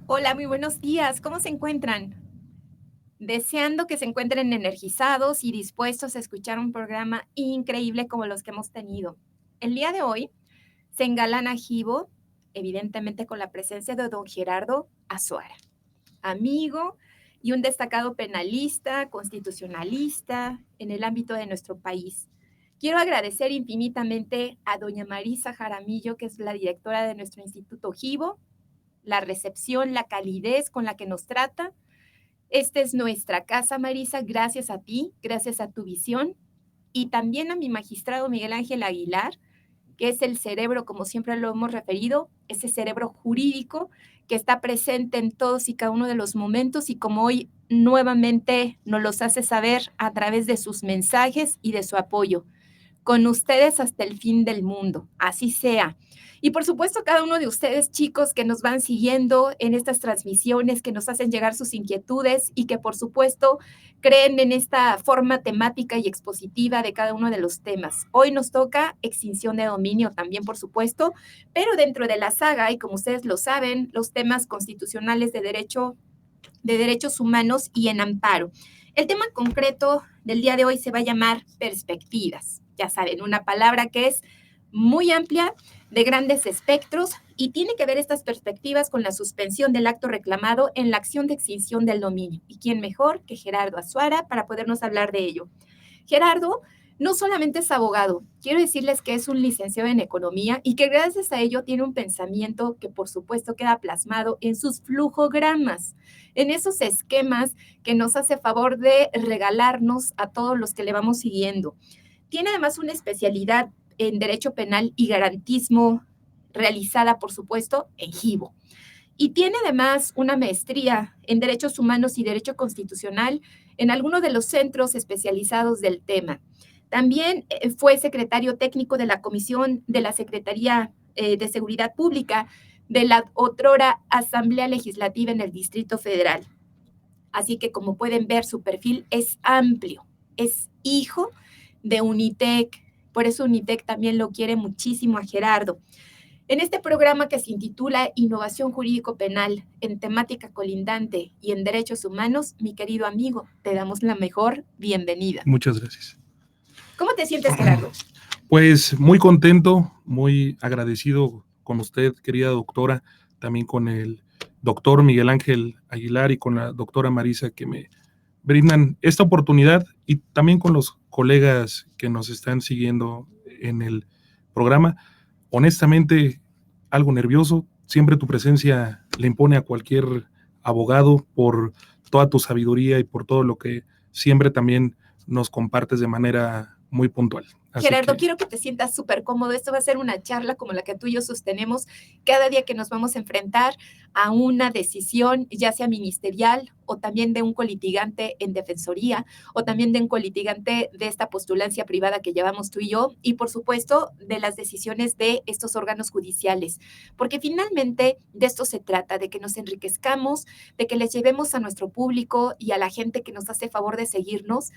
Hola, muy buenos días. ¿Cómo se encuentran? Deseando que se encuentren energizados y dispuestos a escuchar un programa increíble como los que hemos tenido. El día de hoy se engalana Gibo, evidentemente con la presencia de don Gerardo Azuara, amigo y un destacado penalista, constitucionalista en el ámbito de nuestro país. Quiero agradecer infinitamente a doña Marisa Jaramillo, que es la directora de nuestro Instituto Gibo, la recepción, la calidez con la que nos trata. Esta es nuestra casa, Marisa, gracias a ti, gracias a tu visión y también a mi magistrado Miguel Ángel Aguilar, que es el cerebro, como siempre lo hemos referido, ese cerebro jurídico que está presente en todos y cada uno de los momentos y como hoy nuevamente nos los hace saber a través de sus mensajes y de su apoyo. Con ustedes hasta el fin del mundo, así sea. Y por supuesto, cada uno de ustedes, chicos, que nos van siguiendo en estas transmisiones, que nos hacen llegar sus inquietudes y que por supuesto creen en esta forma temática y expositiva de cada uno de los temas. Hoy nos toca extinción de dominio también, por supuesto, pero dentro de la saga, y como ustedes lo saben, los temas constitucionales de derecho, de derechos humanos y en amparo. El tema concreto del día de hoy se va a llamar perspectivas. Ya saben, una palabra que es muy amplia, de grandes espectros, y tiene que ver estas perspectivas con la suspensión del acto reclamado en la acción de extinción del dominio. ¿Y quién mejor que Gerardo Azuara para podernos hablar de ello? Gerardo no solamente es abogado, quiero decirles que es un licenciado en economía y que gracias a ello tiene un pensamiento que por supuesto queda plasmado en sus flujogramas, en esos esquemas que nos hace favor de regalarnos a todos los que le vamos siguiendo. Tiene además una especialidad en Derecho Penal y Garantismo realizada, por supuesto, en Gibo. Y tiene además una maestría en Derechos Humanos y Derecho Constitucional en alguno de los centros especializados del tema. También fue secretario técnico de la Comisión de la Secretaría de Seguridad Pública de la otrora Asamblea Legislativa en el Distrito Federal. Así que como pueden ver, su perfil es amplio. Es hijo de Unitec. Por eso Unitec también lo quiere muchísimo a Gerardo. En este programa que se intitula Innovación Jurídico Penal en temática colindante y en derechos humanos, mi querido amigo, te damos la mejor bienvenida. Muchas gracias. ¿Cómo te sientes, Gerardo? Pues muy contento, muy agradecido con usted, querida doctora, también con el doctor Miguel Ángel Aguilar y con la doctora Marisa que me brindan esta oportunidad y también con los colegas que nos están siguiendo en el programa. Honestamente, algo nervioso, siempre tu presencia le impone a cualquier abogado por toda tu sabiduría y por todo lo que siempre también nos compartes de manera muy puntual. Gerardo, quiero que te sientas súper cómodo. Esto va a ser una charla como la que tú y yo sostenemos cada día que nos vamos a enfrentar a una decisión, ya sea ministerial o también de un colitigante en defensoría o también de un colitigante de esta postulancia privada que llevamos tú y yo y por supuesto de las decisiones de estos órganos judiciales, porque finalmente de esto se trata, de que nos enriquezcamos, de que les llevemos a nuestro público y a la gente que nos hace favor de seguirnos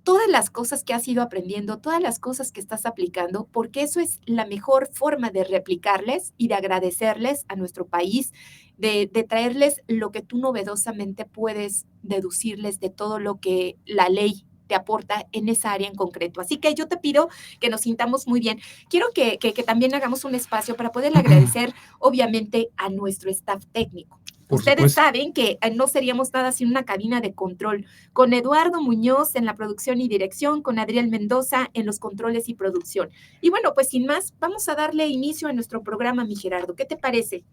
todas las cosas que has ido aprendiendo, todas las cosas que estás aplicando, porque eso es la mejor forma de replicarles y de agradecerles a nuestro país, de traerles lo que tú novedosamente puedes deducirles de todo lo que la ley te aporta en esa área en concreto. Así que yo te pido que nos sintamos muy bien. Quiero que también hagamos un espacio para poder agradecer, obviamente, a nuestro staff técnico. Por Ustedes supuesto. saben que no seríamos nada sin una cabina de control, con Eduardo Muñoz en la producción y dirección, con Adriel Mendoza en los controles y producción. Y bueno, pues sin más, vamos a darle inicio a nuestro programa, mi Gerardo. ¿Qué te parece?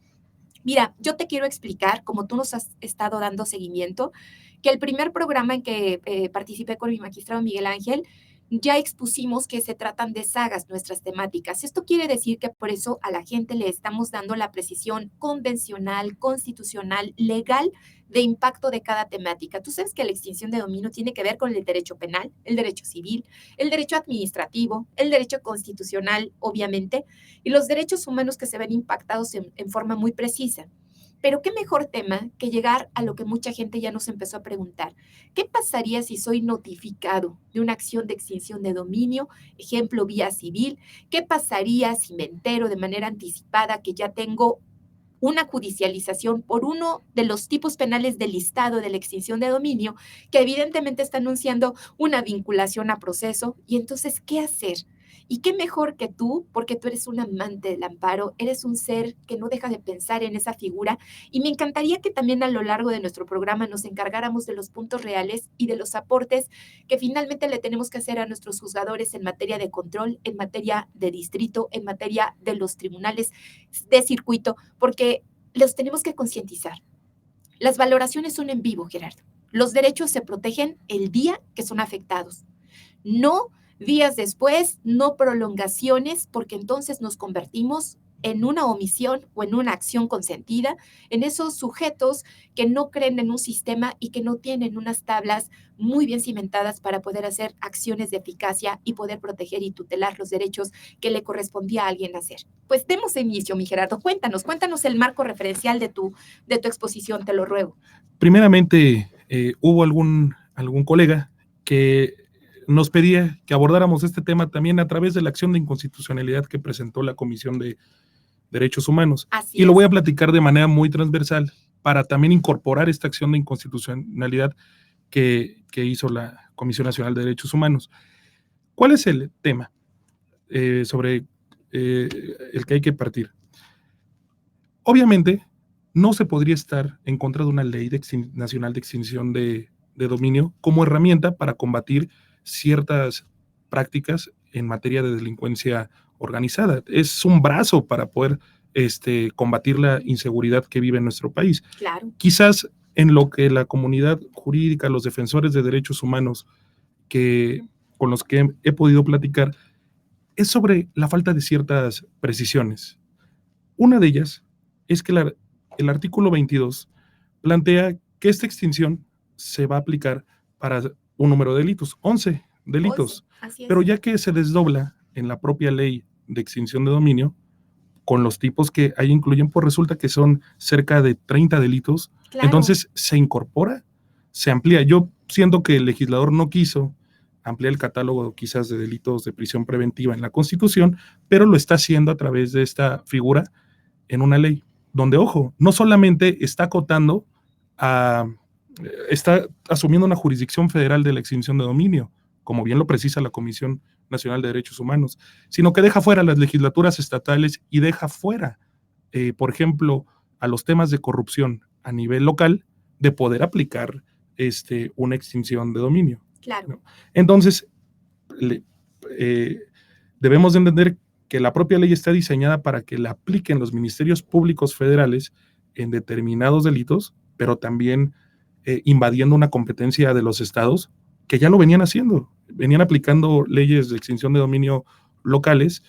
Mira, yo te quiero explicar, como tú nos has estado dando seguimiento, que el primer programa en que participé con mi magistrado Miguel Ángel, ya expusimos que se tratan de sagas nuestras temáticas. Esto quiere decir que por eso a la gente le estamos dando la precisión convencional, constitucional, legal de impacto de cada temática. Tú sabes que la extinción de dominio tiene que ver con el derecho penal, el derecho civil, el derecho administrativo, el derecho constitucional, obviamente, y los derechos humanos que se ven impactados en forma muy precisa. Pero qué mejor tema que llegar a lo que mucha gente ya nos empezó a preguntar. ¿Qué pasaría si soy notificado de una acción de extinción de dominio, ejemplo, vía civil? ¿Qué pasaría si me entero de manera anticipada que ya tengo una judicialización por uno de los tipos penales del listado de la extinción de dominio, que evidentemente está anunciando una vinculación a proceso. Y entonces, ¿qué hacer? Y qué mejor que tú, porque tú eres un amante del amparo, eres un ser que no deja de pensar en esa figura. Y me encantaría que también a lo largo de nuestro programa nos encargáramos de los puntos reales y de los aportes que finalmente le tenemos que hacer a nuestros juzgadores en materia de control, en materia de distrito, en materia de los tribunales de circuito, porque los tenemos que concientizar. Las valoraciones son en vivo, Gerardo. Los derechos se protegen el día que son afectados, no días después, no prolongaciones, porque entonces nos convertimos en una omisión o en una acción consentida, en esos sujetos que no creen en un sistema y que no tienen unas tablas muy bien cimentadas para poder hacer acciones de eficacia y poder proteger y tutelar los derechos que le correspondía a alguien hacer. Pues demos inicio, mi Gerardo. Cuéntanos el marco referencial de tu exposición, te lo ruego. Primeramente, hubo algún colega que nos pedía que abordáramos este tema también a través de la acción de inconstitucionalidad que presentó la Comisión de Derechos Humanos. Así y lo es. voy a platicar de manera muy transversal para también incorporar esta acción de inconstitucionalidad que hizo la Comisión Nacional de Derechos Humanos. ¿Cuál es el tema sobre el que hay que partir? Obviamente, no se podría estar en contra de una ley nacional de extinción de dominio como herramienta para combatir ciertas prácticas en materia de delincuencia organizada. Es un brazo para poder combatir la inseguridad que vive en nuestro país. Claro. Quizás en lo que la comunidad jurídica, los defensores de derechos humanos con los que he podido platicar, es sobre la falta de ciertas precisiones. Una de ellas es que el artículo 22 plantea que esta extinción se va a aplicar para un número de delitos, 11 delitos, 11, así es. Pero ya que se desdobla en la propia ley de extinción de dominio, con los tipos que ahí incluyen, pues resulta que son cerca de 30 delitos, claro. Entonces se incorpora, se amplía. Yo siento que el legislador no quiso ampliar el catálogo quizás de delitos de prisión preventiva en la Constitución, pero lo está haciendo a través de esta figura en una ley, donde, ojo, no solamente está acotando está asumiendo una jurisdicción federal de la extinción de dominio, como bien lo precisa la Comisión Nacional de Derechos Humanos, sino que deja fuera las legislaturas estatales y deja fuera, por ejemplo, a los temas de corrupción a nivel local, de poder aplicar una extinción de dominio. Claro. ¿No? Entonces, debemos de entender que la propia ley está diseñada para que la apliquen los ministerios públicos federales en determinados delitos, pero también invadiendo una competencia de los estados que ya lo venían haciendo, venían aplicando leyes de extinción de dominio locales.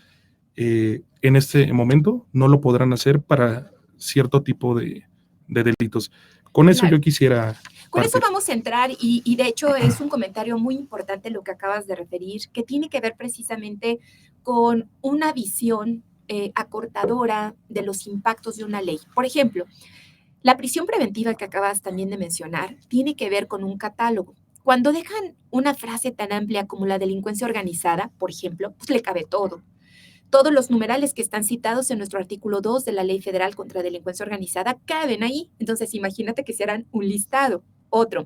En este momento no lo podrán hacer para cierto tipo de delitos. Con eso claro. yo quisiera... Con eso vamos a entrar y de hecho es un comentario muy importante lo que acabas de referir, que tiene que ver precisamente con una visión acortadora de los impactos de una ley. Por ejemplo, la prisión preventiva que acabas también de mencionar tiene que ver con un catálogo. Cuando dejan una frase tan amplia como la delincuencia organizada, por ejemplo, pues le cabe todo. Todos los numerales que están citados en nuestro artículo 2 de la Ley Federal contra Delincuencia Organizada caben ahí. Entonces, imagínate que se harán un listado. Otro,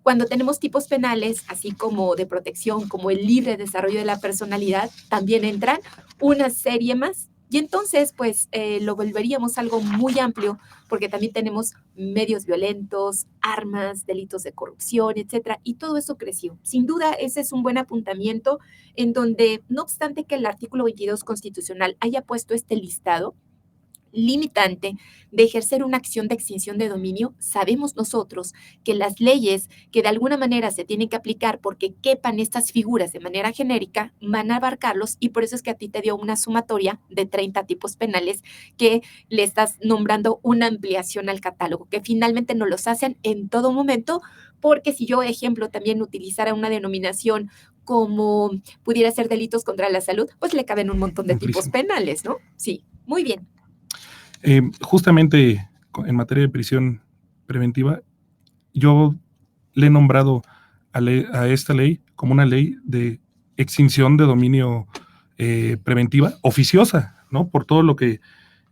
cuando tenemos tipos penales, así como de protección, como el libre desarrollo de la personalidad, también entran una serie más. Y entonces, pues, lo volveríamos algo muy amplio, porque también tenemos medios violentos, armas, delitos de corrupción, etcétera, y todo eso creció. Sin duda, ese es un buen apuntamiento en donde, no obstante que el artículo 22 constitucional haya puesto este listado limitante de ejercer una acción de extinción de dominio, sabemos nosotros que las leyes que de alguna manera se tienen que aplicar porque quepan estas figuras de manera genérica van a abarcarlos, y por eso es que a ti te dio una sumatoria de 30 tipos penales que le estás nombrando una ampliación al catálogo, que finalmente no los hacen en todo momento, porque si yo, ejemplo, también utilizara una denominación como pudiera ser delitos contra la salud, pues le caben un montón de tipos penales, ¿no? Sí, muy bien. Justamente en materia de prisión preventiva, yo le he nombrado a esta ley como una ley de extinción de dominio preventiva, oficiosa, ¿no? Por todo lo que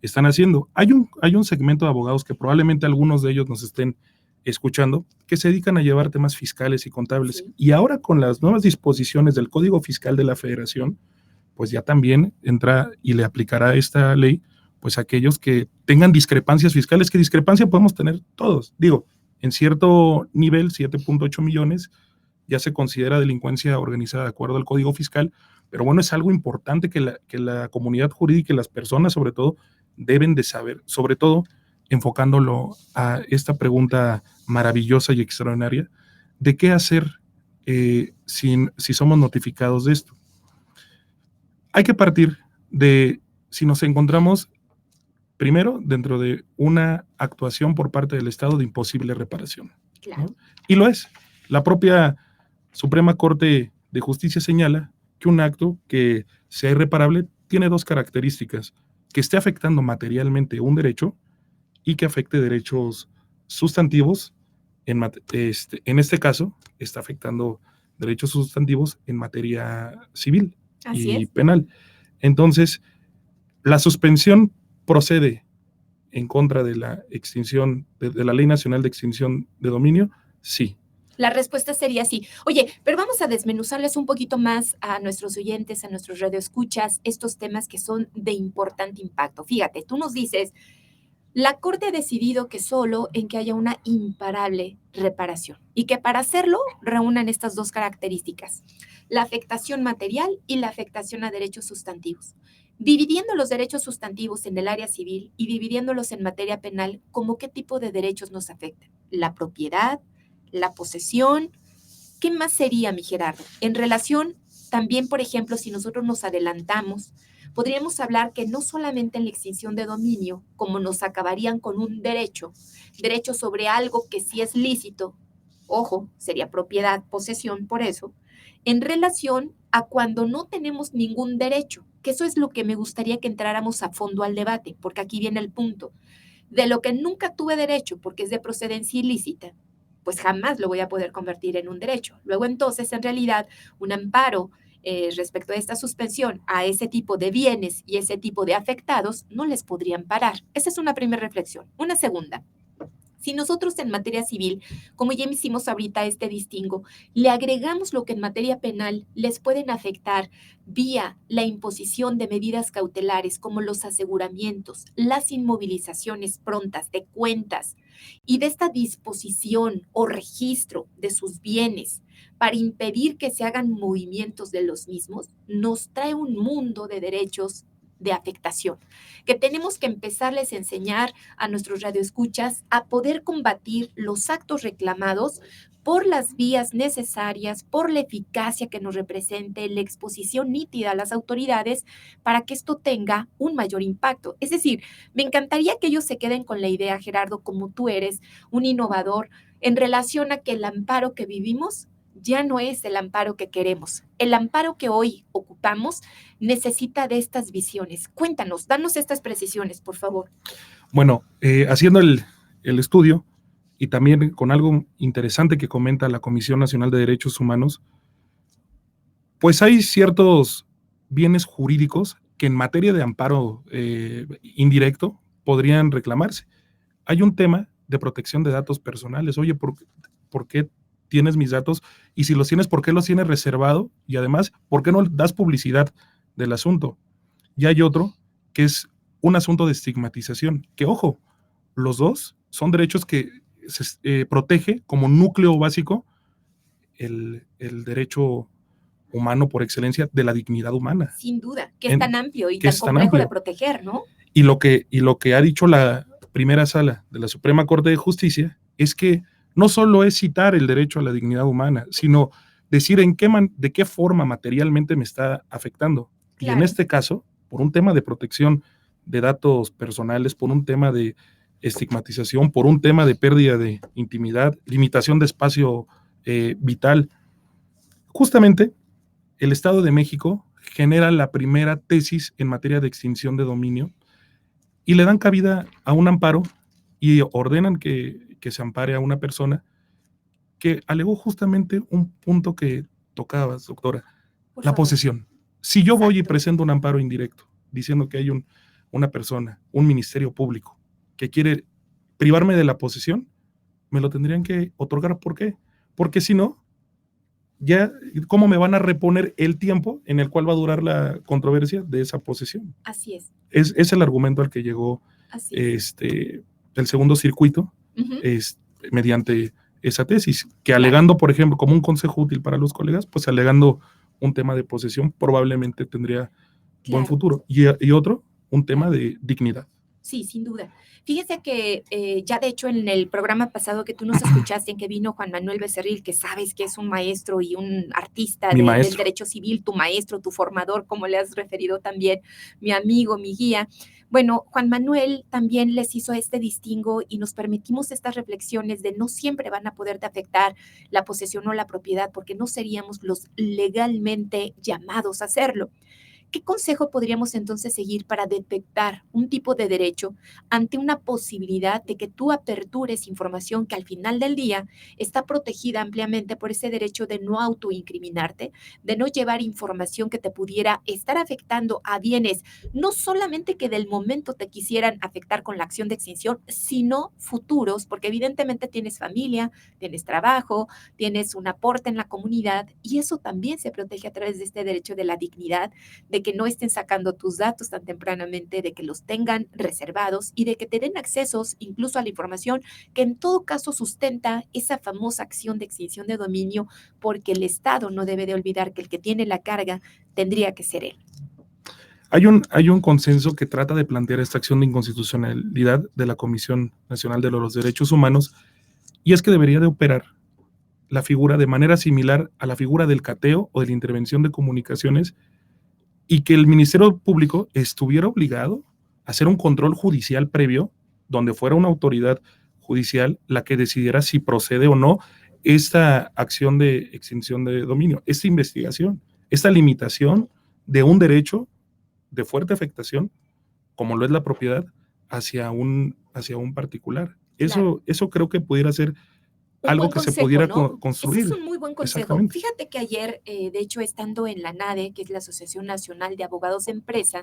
están haciendo. Hay un segmento de abogados que probablemente algunos de ellos nos estén escuchando, que se dedican a llevar temas fiscales y contables. Sí. Y ahora con las nuevas disposiciones del Código Fiscal de la Federación, pues ya también entra y le aplicará esta ley, pues a aquellos que tengan discrepancias fiscales, que discrepancia podemos tener todos. Digo, en cierto nivel, 7.8 millones, ya se considera delincuencia organizada de acuerdo al Código Fiscal, pero bueno, es algo importante que la comunidad jurídica y las personas sobre todo deben de saber, sobre todo enfocándolo a esta pregunta maravillosa y extraordinaria de qué hacer si somos notificados de esto. Hay que partir de si nos encontramos primero dentro de una actuación por parte del Estado de imposible reparación. Claro. ¿No? Y lo es. La propia Suprema Corte de Justicia señala que un acto que sea irreparable tiene dos características: que esté afectando materialmente un derecho y que afecte derechos sustantivos. En este caso, está afectando derechos sustantivos en materia civil y penal. Entonces, la suspensión procede en contra de la extinción, de la Ley Nacional de Extinción de Dominio, sí. La respuesta sería sí. Oye, pero vamos a desmenuzarles un poquito más a nuestros oyentes, a nuestros radioescuchas, estos temas que son de importante impacto. Fíjate, tú nos dices, la Corte ha decidido que solo en que haya una imparable reparación y que para hacerlo reúnan estas dos características, la afectación material y la afectación a derechos sustantivos. Dividiendo los derechos sustantivos en el área civil y dividiéndolos en materia penal, ¿cómo qué tipo de derechos nos afectan? La propiedad, la posesión. ¿Qué más sería, mi Gerardo? En relación también, por ejemplo, si nosotros nos adelantamos, podríamos hablar que no solamente en la extinción de dominio, como nos acabarían con un derecho sobre algo que sí es lícito, ojo, sería propiedad, posesión, por eso, en relación a cuando no tenemos ningún derecho, que eso es lo que me gustaría que entráramos a fondo al debate, porque aquí viene el punto. De lo que nunca tuve derecho porque es de procedencia ilícita, pues jamás lo voy a poder convertir en un derecho. Luego entonces, en realidad, un amparo respecto a esta suspensión a ese tipo de bienes y ese tipo de afectados no les podrían parar. Esa es una primera reflexión. Una segunda. Si nosotros en materia civil, como ya hicimos ahorita este distingo, le agregamos lo que en materia penal les pueden afectar vía la imposición de medidas cautelares como los aseguramientos, las inmovilizaciones prontas de cuentas y de esta disposición o registro de sus bienes para impedir que se hagan movimientos de los mismos, nos trae un mundo de derechos de afectación, que tenemos que empezarles a enseñar a nuestros radioescuchas a poder combatir los actos reclamados por las vías necesarias, por la eficacia que nos represente, la exposición nítida a las autoridades para que esto tenga un mayor impacto. Es decir, me encantaría que ellos se queden con la idea, Gerardo, como tú eres un innovador, en relación a que el amparo que vivimos ya no es el amparo que queremos. El amparo que hoy ocupamos necesita de estas visiones. Cuéntanos, danos estas precisiones, por favor. Bueno, haciendo el estudio y también con algo interesante que comenta la Comisión Nacional de Derechos Humanos, pues hay ciertos bienes jurídicos que en materia de amparo indirecto podrían reclamarse. Hay un tema de protección de datos personales. Oye, ¿por qué tienes mis datos? Y si los tienes, ¿por qué los tienes reservado? Y además, ¿por qué no das publicidad del asunto? Y hay otro que es un asunto de estigmatización, que ojo, los dos son derechos que se protege como núcleo básico el derecho humano por excelencia de la dignidad humana. Sin duda, que es tan amplio y tan complejo de proteger, ¿no? Y lo que ha dicho la primera sala de la Suprema Corte de Justicia es que no solo es citar el derecho a la dignidad humana, sino decir de qué forma materialmente me está afectando. Claro. Y en este caso, por un tema de protección de datos personales, por un tema de estigmatización, por un tema de pérdida de intimidad, limitación de espacio vital, justamente el Estado de México genera la primera tesis en materia de extinción de dominio y le dan cabida a un amparo y ordenan que se ampare a una persona que alegó justamente un punto que tocabas, doctora, la posesión. Si yo voy y presento un amparo indirecto diciendo que hay una persona, un ministerio público, que quiere privarme de la posesión, me lo tendrían que otorgar. ¿Por qué? Porque si no, ya, ¿cómo me van a reponer el tiempo en el cual va a durar la controversia de esa posesión? Así es. Es el argumento al que llegó el segundo circuito, mediante esa tesis, que alegando, por ejemplo, como un consejo útil para los colegas, pues alegando un tema de posesión probablemente tendría buen futuro. Y otro, un tema de dignidad. Sí, sin duda. Fíjese que ya de hecho en el programa pasado que tú nos escuchaste, en que vino Juan Manuel Becerril, que sabes que es un maestro y un artista del derecho civil, tu maestro, tu formador, como le has referido también, mi amigo, mi guía. Bueno, Juan Manuel también les hizo este distingo y nos permitimos estas reflexiones de no siempre van a poderte afectar la posesión o la propiedad, porque no seríamos los legalmente llamados a hacerlo. ¿Qué consejo podríamos entonces seguir para detectar un tipo de derecho ante una posibilidad de que tú apertures información que al final del día está protegida ampliamente por ese derecho de no autoincriminarte, de no llevar información que te pudiera estar afectando a bienes, no solamente que del momento te quisieran afectar con la acción de extinción, sino futuros, porque evidentemente tienes familia, tienes trabajo, tienes un aporte en la comunidad y eso también se protege a través de este derecho de la dignidad, de que no estén sacando tus datos tan tempranamente, de que los tengan reservados y de que te den accesos incluso a la información que en todo caso sustenta esa famosa acción de extinción de dominio, porque el Estado no debe de olvidar que el que tiene la carga tendría que ser él. Hay un consenso que trata de plantear esta acción de inconstitucionalidad de la Comisión Nacional de los Derechos Humanos, y es que debería de operar la figura de manera similar a la figura del cateo o de la intervención de comunicaciones, y que el Ministerio Público estuviera obligado a hacer un control judicial previo, donde fuera una autoridad judicial la que decidiera si procede o no esta acción de extinción de dominio, esta investigación, esta limitación de un derecho de fuerte afectación, como lo es la propiedad, hacia un particular. Claro. Eso creo que pudiera ser algo que se pudiera construir. Ese es un muy buen consejo. Fíjate que ayer, de hecho, estando en la NADE, que es la Asociación Nacional de Abogados de Empresa,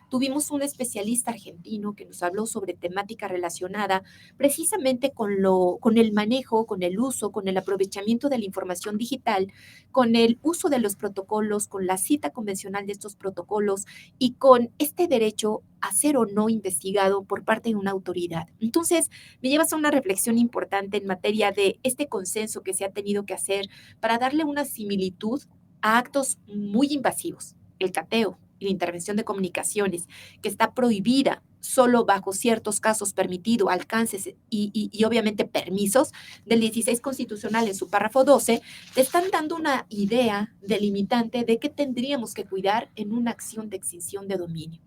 tuvimos un especialista argentino que nos habló sobre temática relacionada precisamente con el manejo, con el uso, con el aprovechamiento de la información digital, con el uso de los protocolos, con la cita convencional de estos protocolos y con este derecho a ser o no investigado por parte de una autoridad. Entonces, me llevas a una reflexión importante en materia de este consenso que se ha tenido que hacer para darle una similitud a actos muy invasivos, el cateo y la intervención de comunicaciones, que está prohibida solo bajo ciertos casos permitido, alcances y obviamente permisos del 16 constitucional en su párrafo 12, te están dando una idea delimitante de qué tendríamos que cuidar en una acción de extinción de dominio.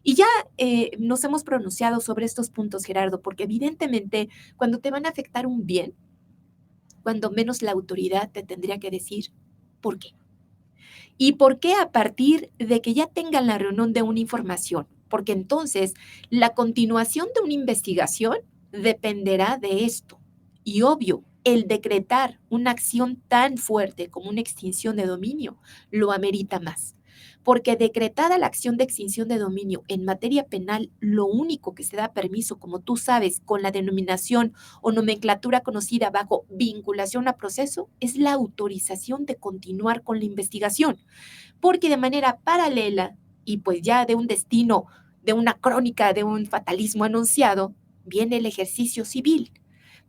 Y ya nos hemos pronunciado sobre estos puntos, Gerardo, porque evidentemente cuando te van a afectar un bien, cuando menos la autoridad te tendría que decir por qué. ¿Y por qué a partir de que ya tengan la reunión de una información? Porque entonces la continuación de una investigación dependerá de esto. Y obvio, el decretar una acción tan fuerte como una extinción de dominio lo amerita más. Porque decretada la acción de extinción de dominio en materia penal, lo único que se da permiso, como tú sabes, con la denominación o nomenclatura conocida bajo vinculación a proceso, es la autorización de continuar con la investigación. Porque de manera paralela, y pues ya de un destino, de una crónica, de un fatalismo anunciado, viene el ejercicio civil,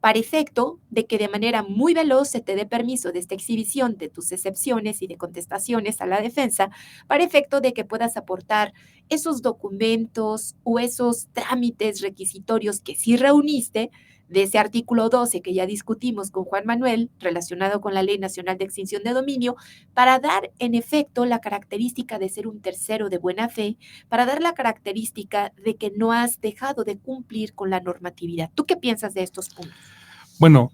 para efecto de que de manera muy veloz se te dé permiso de esta exhibición de tus excepciones y de contestaciones a la defensa, para efecto de que puedas aportar esos documentos o esos trámites requisitorios que sí reuniste de ese artículo 12 que ya discutimos con Juan Manuel, relacionado con la Ley Nacional de Extinción de Dominio, para dar en efecto la característica de ser un tercero de buena fe, para dar la característica de que no has dejado de cumplir con la normatividad. ¿Tú qué piensas de estos puntos? Bueno,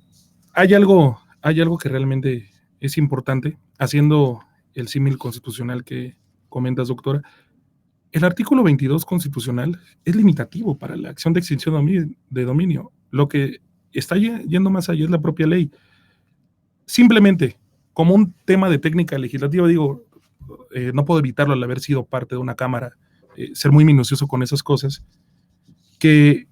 hay algo que realmente es importante, haciendo el símil constitucional que comentas, doctora. El artículo 22 constitucional es limitativo para la acción de extinción de dominio. Lo que está yendo más allá es la propia ley. Simplemente, como un tema de técnica legislativa, digo, no puedo evitarlo al haber sido parte de una Cámara ser muy minucioso con esas cosas, que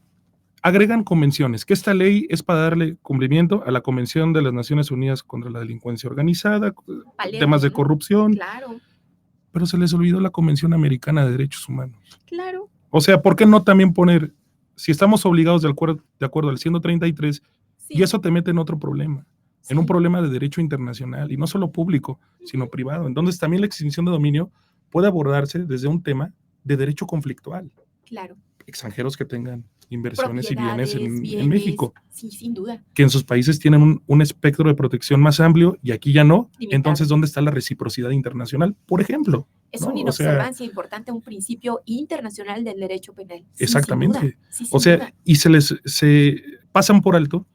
agregan convenciones, que esta ley es para darle cumplimiento a la Convención de las Naciones Unidas contra la Delincuencia Organizada, Palermo, temas de ¿no? corrupción, Claro, pero se les olvidó la Convención Americana de Derechos Humanos. claro. O sea, ¿por qué no también poner, si estamos obligados de acuerdo al 133, Sí, y eso te mete en otro problema, en un sí. problema de derecho internacional, y no solo público, sino privado? Entonces también la extinción de dominio puede abordarse desde un tema de derecho conflictual. Claro. Extranjeros que tengan inversiones y bienes Propiedades, en bienes, México, sí, sin duda. que en sus países tienen un espectro de protección más amplio y aquí ya no. Limitado. Entonces, ¿dónde está la reciprocidad internacional? Por ejemplo. Es ¿no? una O sea, inobservancia importante a un principio internacional del derecho penal. Sí, exactamente. sin duda. Sí, O sin sea, duda. y se pasan por alto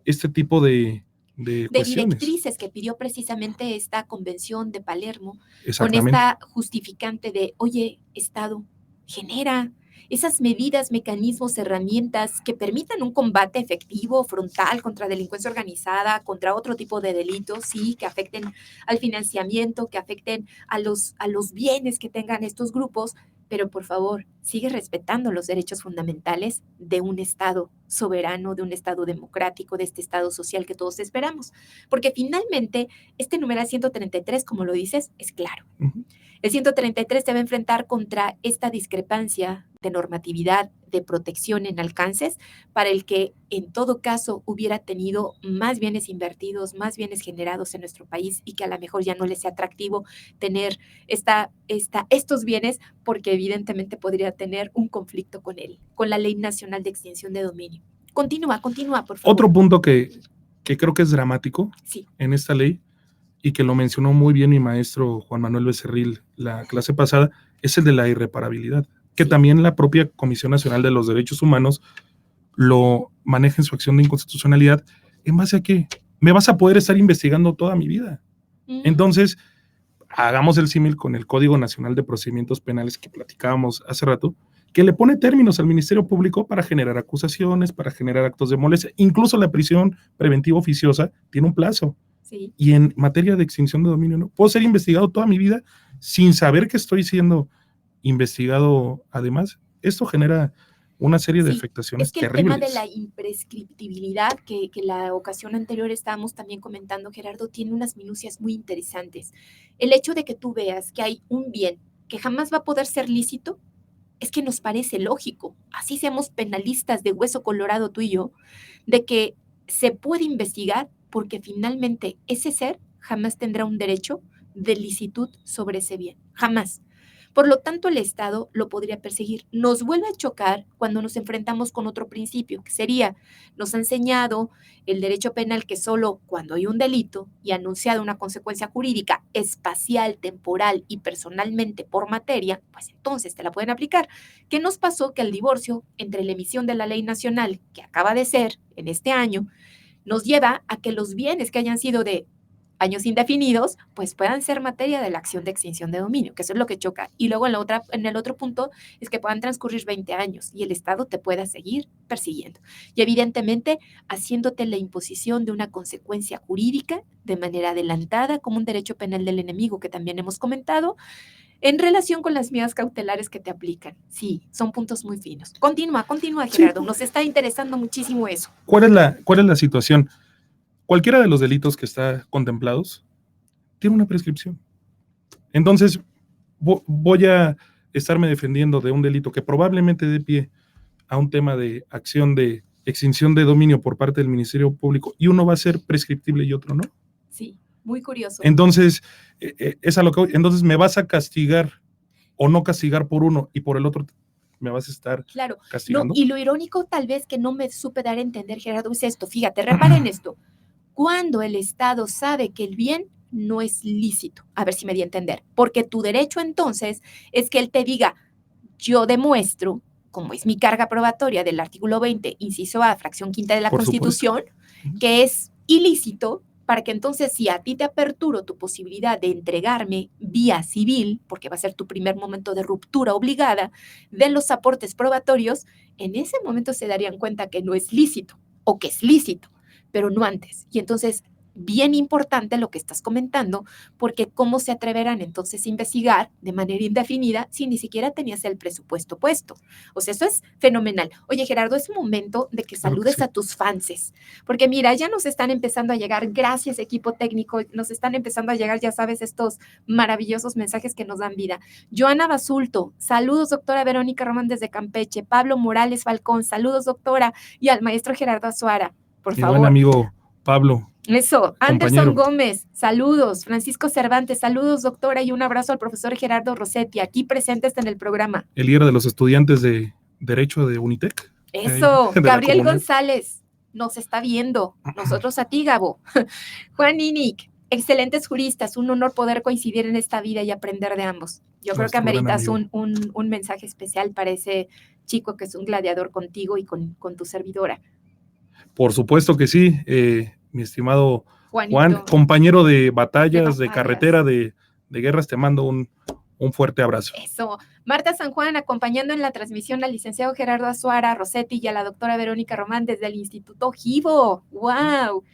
este tipo de De cuestiones. directrices que pidió precisamente esta convención de Palermo, con Exactamente. esta justificante de, oye, Estado, genera esas medidas, mecanismos, herramientas que permitan un combate efectivo, frontal, contra delincuencia organizada, contra otro tipo de delitos, sí, que afecten al financiamiento, que afecten a los bienes que tengan estos grupos, pero por favor, sigue respetando los derechos fundamentales de un Estado soberano, de un Estado democrático, de este Estado social que todos esperamos. Porque finalmente, este numeral 133, como lo dices, es claro. Ujú. El 133 se va a enfrentar contra esta discrepancia de normatividad, de protección en alcances, para el que en todo caso hubiera tenido más bienes invertidos, más bienes generados en nuestro país y que a lo mejor ya no les sea atractivo tener estos bienes porque evidentemente podría tener un conflicto con él, con la Ley Nacional de Extinción de Dominio. Continúa, por favor. Otro punto que creo que es dramático Sí. en esta ley, y que lo mencionó muy bien mi maestro Juan Manuel Becerril la clase pasada, es el de la irreparabilidad, que Sí. también la propia Comisión Nacional de los Derechos Humanos lo maneja en su acción de inconstitucionalidad. ¿En base a qué? Me vas a poder estar investigando toda mi vida. Entonces, hagamos el símil con el Código Nacional de Procedimientos Penales que platicábamos hace rato, que le pone términos al Ministerio Público para generar acusaciones, para generar actos de molestia. Incluso la prisión preventiva oficiosa tiene un plazo. Sí. Y en materia de extinción de dominio, ¿no? Puedo ser investigado toda mi vida sin saber que estoy siendo investigado. Además, esto genera una serie de afectaciones es que terribles. El tema de la imprescriptibilidad que la ocasión anterior estábamos también comentando, Gerardo, tiene unas minucias muy interesantes. El hecho de que tú veas que hay un bien que jamás va a poder ser lícito, es que nos parece lógico, así seamos penalistas de hueso colorado tú y yo, de que se puede investigar porque finalmente ese ser jamás tendrá un derecho de licitud sobre ese bien, jamás. Por lo tanto, el Estado lo podría perseguir. Nos vuelve a chocar cuando nos enfrentamos con otro principio, que sería, nos ha enseñado el derecho penal que solo cuando hay un delito y anunciada una consecuencia jurídica espacial, temporal y personalmente por materia, pues entonces te la pueden aplicar. ¿Qué nos pasó? Que el divorcio entre la emisión de la ley nacional, que acaba de ser en este año, nos lleva a que los bienes que hayan sido de años indefinidos, pues puedan ser materia de la acción de extinción de dominio, que eso es lo que choca. Y luego en el otro punto es que puedan transcurrir 20 años y el Estado te pueda seguir persiguiendo. Y evidentemente haciéndote la imposición de una consecuencia jurídica de manera adelantada, como un derecho penal del enemigo que también hemos comentado, en relación con las medidas cautelares que te aplican. Sí, son puntos muy finos. Continúa, Gerardo. Sí. Nos está interesando muchísimo eso. ¿Cuál es la situación? Cualquiera de los delitos que está contemplados tiene una prescripción. Entonces, voy a estarme defendiendo de un delito que probablemente dé pie a un tema de acción de extinción de dominio por parte del Ministerio Público, y uno va a ser prescriptible y otro no. Sí, muy curioso. Entonces, es a lo que voy. Entonces, me vas a castigar o no castigar por uno y por el otro me vas a estar castigando. No, y lo irónico tal vez que no me supe dar a entender, Gerardo, es esto. Fíjate, reparen esto. Cuando el Estado sabe que el bien no es lícito, a ver si me di a entender, porque tu derecho entonces es que él te diga, yo demuestro, como es mi carga probatoria del artículo 20, inciso A, fracción quinta de la Constitución, que es ilícito, para que entonces si a ti te aperturo tu posibilidad de entregarme vía civil, porque va a ser tu primer momento de ruptura obligada de los aportes probatorios, en ese momento se darían cuenta que no es lícito o que es lícito, pero no antes. Y entonces bien importante lo que estás comentando, porque cómo se atreverán entonces a investigar de manera indefinida si ni siquiera tenías el presupuesto puesto. O sea, eso es fenomenal. Oye, Gerardo, es momento de que Claro que saludes sí. a tus fanses, porque mira, ya nos están empezando a llegar, gracias equipo técnico, nos están empezando a llegar, ya sabes, estos maravillosos mensajes que nos dan vida. Joana Basulto, saludos doctora Verónica Román desde Campeche. Pablo Morales Falcón, saludos doctora, y al maestro Gerardo Azuara, por Mi buen favor. amigo Pablo. Eso, Anderson Compañero. Gómez, saludos. Francisco Cervantes, saludos, doctora, y un abrazo al profesor Gerardo Rossetti, aquí presentes en el programa. El líder de los estudiantes de Derecho de Unitec. Eso, De Gabriel González, nos está viendo. Nosotros a ti, Gabo. Juan Inic, excelentes juristas, un honor poder coincidir en esta vida y aprender de ambos. Yo creo que ameritas un mensaje especial para ese chico que es un gladiador contigo y con tu servidora. Por supuesto que sí, mi estimado Juanito, Juan, compañero de batallas, de carretera, de guerras, te mando un fuerte abrazo. Eso. Marta San Juan, acompañando en la transmisión al licenciado Gerardo Azuara Rossetti y a la doctora Verónica Román desde el Instituto Givo. ¡Wow!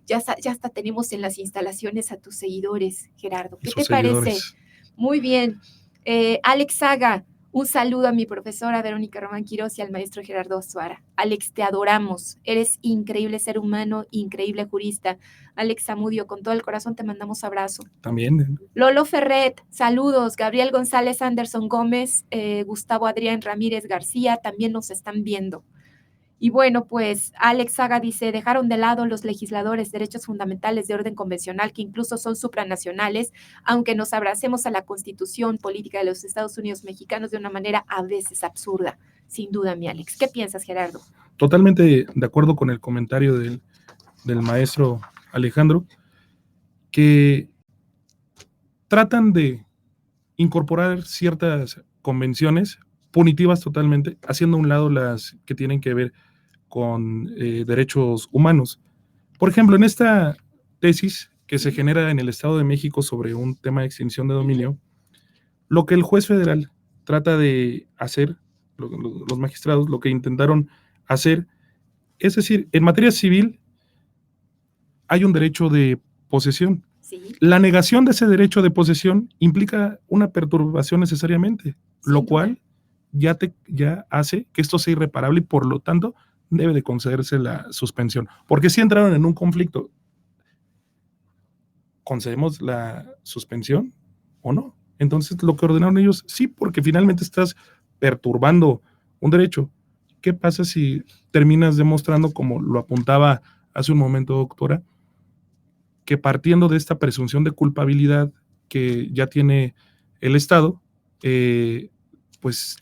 Ya hasta tenemos en las instalaciones a tus seguidores, Gerardo. ¿Qué te parece? Muy bien. Alex Saga, un saludo a mi profesora Verónica Román Quirós y al maestro Gerardo Azuara. Alex, te adoramos. Eres increíble ser humano, increíble jurista. Alex Zamudio, con todo el corazón te mandamos abrazo. También. Lolo Ferret, saludos. Gabriel González Anderson Gómez, Gustavo Adrián Ramírez García, también nos están viendo. Y bueno, pues Alex Saga dice, dejaron de lado los legisladores derechos fundamentales de orden convencional que incluso son supranacionales, aunque nos abracemos a la Constitución política de los Estados Unidos mexicanos de una manera a veces absurda. Sin duda, mi Alex. ¿Qué piensas, Gerardo? Totalmente de acuerdo con el comentario del maestro Alejandro, que tratan de incorporar ciertas convenciones punitivas totalmente, haciendo a un lado las que tienen que ver con derechos humanos. Por ejemplo, en esta tesis que se genera en el Estado de México sobre un tema de extinción de dominio, lo que el juez federal trata de hacer, los magistrados, lo que intentaron hacer, es decir, en materia civil hay un derecho de posesión. Sí. La negación de ese derecho de posesión implica una perturbación necesariamente, lo cual ya hace que esto sea irreparable y por lo tanto debe de concederse la suspensión. Porque si entraron en un conflicto, ¿concedemos la suspensión o no? Entonces lo que ordenaron ellos, sí, porque finalmente estás perturbando un derecho. ¿Qué pasa si terminas demostrando, como lo apuntaba hace un momento, doctora, que partiendo de esta presunción de culpabilidad que ya tiene el Estado, pues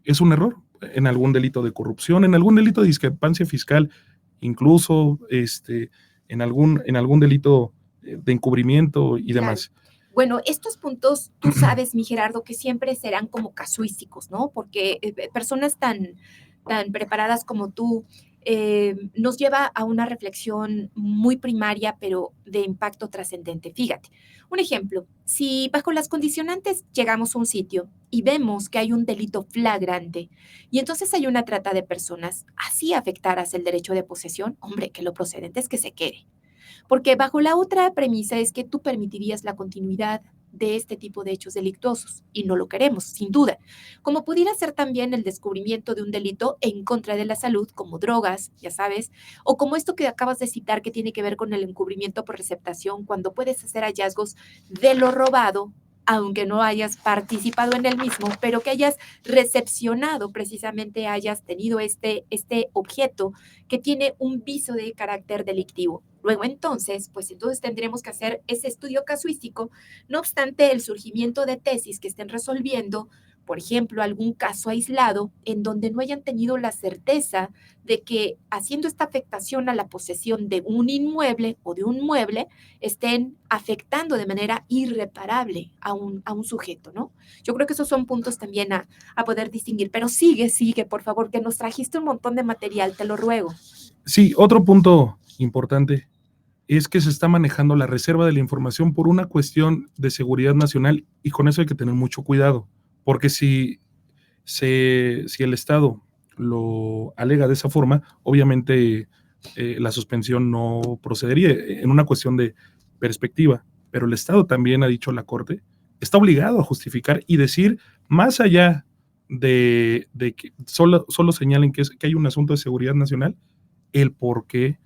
es un error en algún delito de corrupción, en algún delito de discrepancia fiscal, incluso en algún delito de encubrimiento y demás. Bueno, estos puntos, tú sabes, mi Gerardo, que siempre serán como casuísticos, ¿no? Porque personas tan preparadas como tú nos lleva a una reflexión muy primaria, pero de impacto trascendente. Fíjate, un ejemplo, si bajo las condicionantes llegamos a un sitio y vemos que hay un delito flagrante y entonces hay una trata de personas, así afectarás el derecho de posesión, hombre, que lo procedente es que se quede. Porque bajo la otra premisa es que tú permitirías la continuidad de este tipo de hechos delictuosos y no lo queremos, sin duda. Como pudiera ser también el descubrimiento de un delito en contra de la salud, como drogas, ya sabes, o como esto que acabas de citar que tiene que ver con el encubrimiento por receptación, cuando puedes hacer hallazgos de lo robado, aunque no hayas participado en el mismo, pero que hayas recepcionado, precisamente hayas tenido este objeto que tiene un viso de carácter delictivo. Luego entonces tendremos que hacer ese estudio casuístico, no obstante el surgimiento de tesis que estén resolviendo, por ejemplo, algún caso aislado en donde no hayan tenido la certeza de que haciendo esta afectación a la posesión de un inmueble o de un mueble, estén afectando de manera irreparable a un sujeto, ¿no? Yo creo que esos son puntos también a poder distinguir, pero sigue, por favor, que nos trajiste un montón de material, te lo ruego. Sí, otro punto importante es que se está manejando la reserva de la información por una cuestión de seguridad nacional y con eso hay que tener mucho cuidado, porque si el Estado lo alega de esa forma, obviamente la suspensión no procedería en una cuestión de perspectiva. Pero el Estado también, ha dicho la Corte, está obligado a justificar y decir, más allá de que solo señalen que hay un asunto de seguridad nacional, el por qué,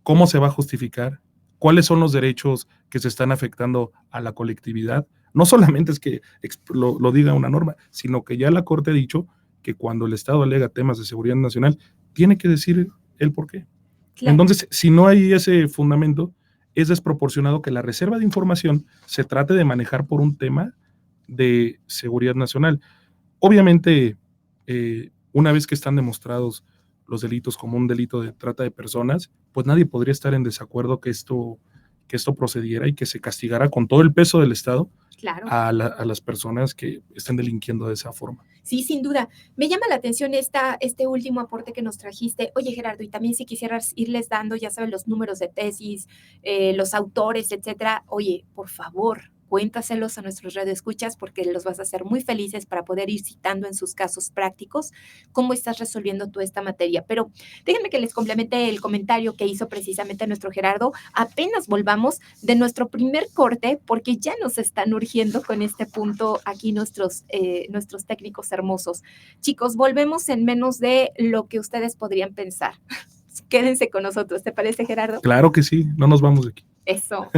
cómo se va a justificar, cuáles son los derechos que se están afectando a la colectividad. No solamente es que lo diga una norma, sino que ya la Corte ha dicho que cuando el Estado alega temas de seguridad nacional, tiene que decir el por qué. Claro. Entonces, si no hay ese fundamento, es desproporcionado que la reserva de información se trate de manejar por un tema de seguridad nacional. Obviamente, una vez que están demostrados los delitos como un delito de trata de personas, pues nadie podría estar en desacuerdo que esto procediera y que se castigara con todo el peso del Estado Claro. a las personas que estén delinquiendo de esa forma. Sí, sin duda. Me llama la atención este último aporte que nos trajiste. Oye, Gerardo, y también si quisieras irles dando, ya sabes, los números de tesis, los autores, etcétera. Oye, por favor, cuéntaselos a nuestros radioescuchas porque los vas a hacer muy felices para poder ir citando en sus casos prácticos cómo estás resolviendo tú esta materia. Pero déjenme que les complemente el comentario que hizo precisamente nuestro Gerardo. Apenas volvamos de nuestro primer corte porque ya nos están urgiendo con este punto aquí nuestros técnicos hermosos. Chicos, volvemos en menos de lo que ustedes podrían pensar. Quédense con nosotros, ¿te parece, Gerardo? Claro que sí, no nos vamos de aquí. Eso.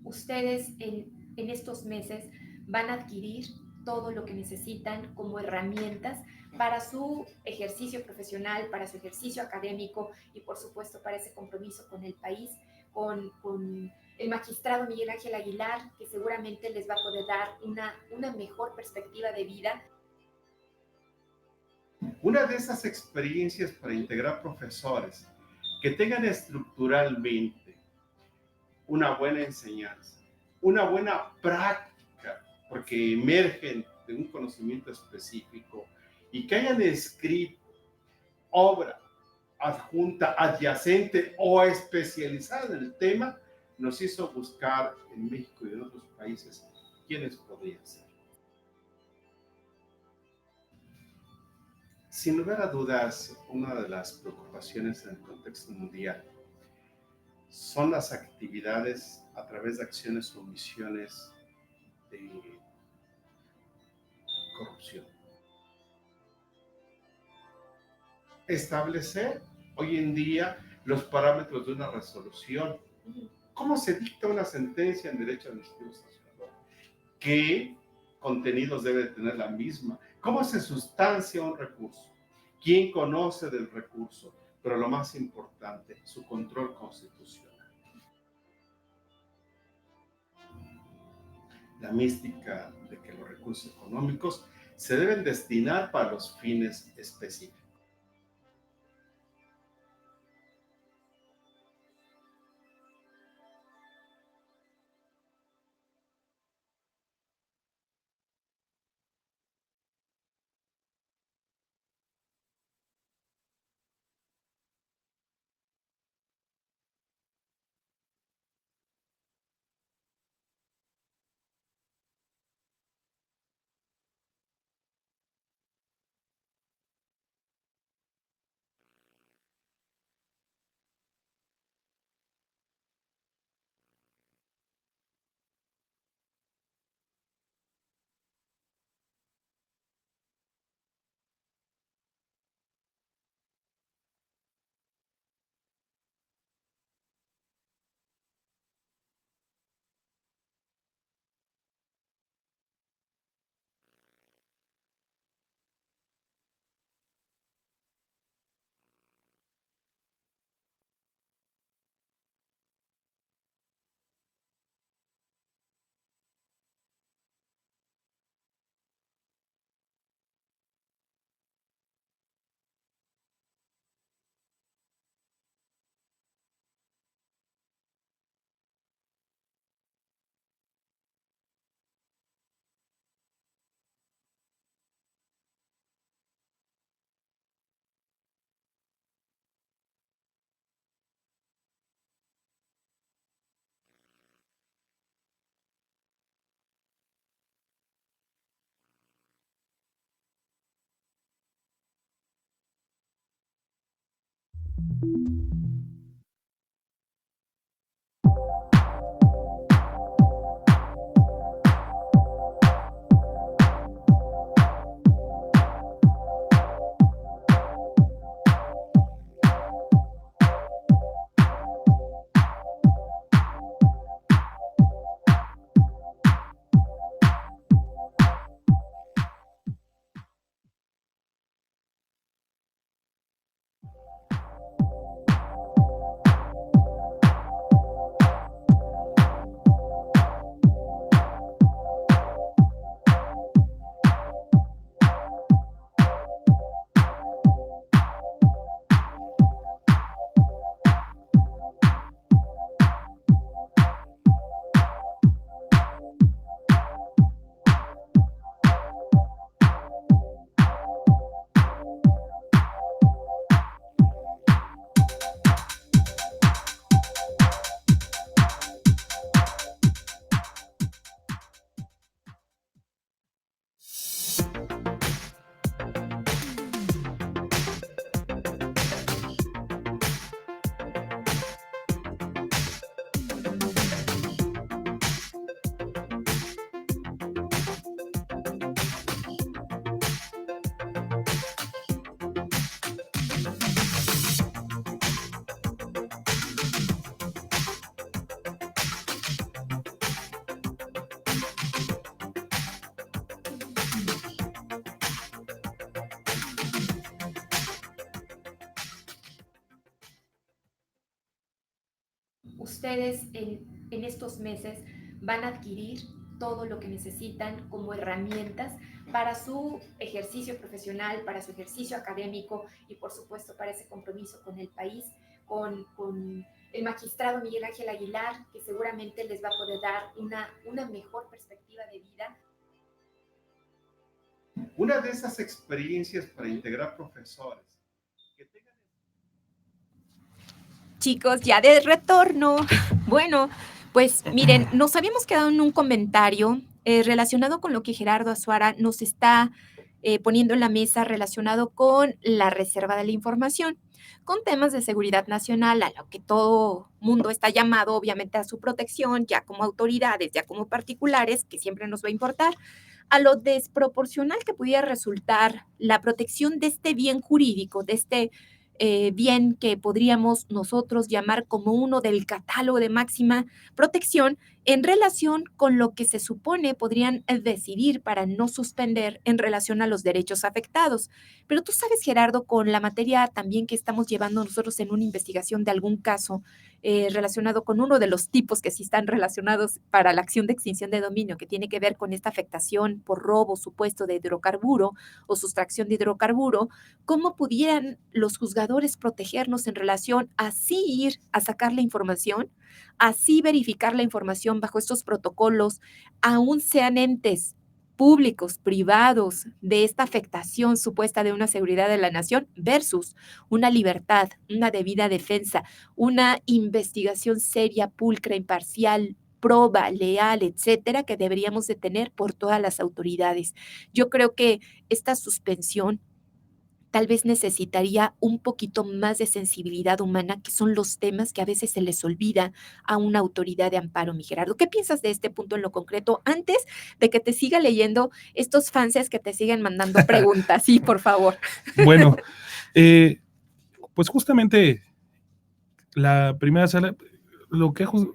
Ustedes en estos meses van a adquirir todo lo que necesitan como herramientas para su ejercicio profesional, para su ejercicio académico y por supuesto para ese compromiso con el país, con el magistrado Miguel Ángel Aguilar, que seguramente les va a poder dar una mejor perspectiva de vida. Una de esas experiencias para integrar profesores que tengan estructuralmente una buena enseñanza, una buena práctica, porque emergen de un conocimiento específico y que hayan escrito obra adjunta, adyacente o especializada en el tema, nos hizo buscar en México y en otros países quiénes podrían ser. Sin lugar a dudas, una de las preocupaciones en el contexto mundial son las actividades a través de acciones o omisiones de corrupción. Establecer hoy en día los parámetros de una resolución. ¿Cómo se dicta una sentencia en derecho administrativo sancionador? ¿Qué contenidos debe tener la misma? ¿Cómo se sustancia un recurso? ¿Quién conoce del recurso? Pero lo más importante, su control constitucional. la mística de que los recursos económicos se deben destinar para los fines específicos. Ustedes en estos meses van a adquirir todo lo que necesitan como herramientas para su ejercicio profesional, para su ejercicio académico y por supuesto para ese compromiso con el país, con el magistrado Miguel Ángel Aguilar, que seguramente les va a poder dar una mejor perspectiva de vida. Una de esas experiencias para integrar profesores que tengan... Chicos, ya de retorno. Bueno, pues miren, nos habíamos quedado en un comentario relacionado con lo que Gerardo Azuara nos está poniendo en la mesa relacionado con la reserva de la información, con temas de seguridad nacional, a lo que todo mundo está llamado, obviamente, a su protección, ya como autoridades, ya como particulares, que siempre nos va a importar, a lo desproporcional que pudiera resultar la protección de este bien jurídico, de este bien que podríamos nosotros llamar como uno del catálogo de máxima protección en relación con lo que se supone podrían decidir para no suspender en relación a los derechos afectados. Pero tú sabes, Gerardo, con la materia también que estamos llevando nosotros en una investigación de algún caso relacionado con uno de los tipos que sí están relacionados para la acción de extinción de dominio, que tiene que ver con esta afectación por robo supuesto de hidrocarburo o sustracción de hidrocarburo, ¿cómo pudieran los juzgadores protegernos en relación a así ir a sacar la información, así verificar la información bajo estos protocolos, aún sean entes públicos, privados, de esta afectación supuesta de una seguridad de la nación versus una libertad, una debida defensa, una investigación seria, pulcra, imparcial, proba, leal, etcétera, que deberíamos de tener por todas las autoridades? Yo creo que esta suspensión tal vez necesitaría un poquito más de sensibilidad humana, que son los temas que a veces se les olvida a una autoridad de amparo, mi Gerardo. ¿Qué piensas de este punto en lo concreto? Antes de que te siga leyendo estos fanses que te siguen mandando preguntas, sí, por favor. Bueno, pues justamente la primera sala,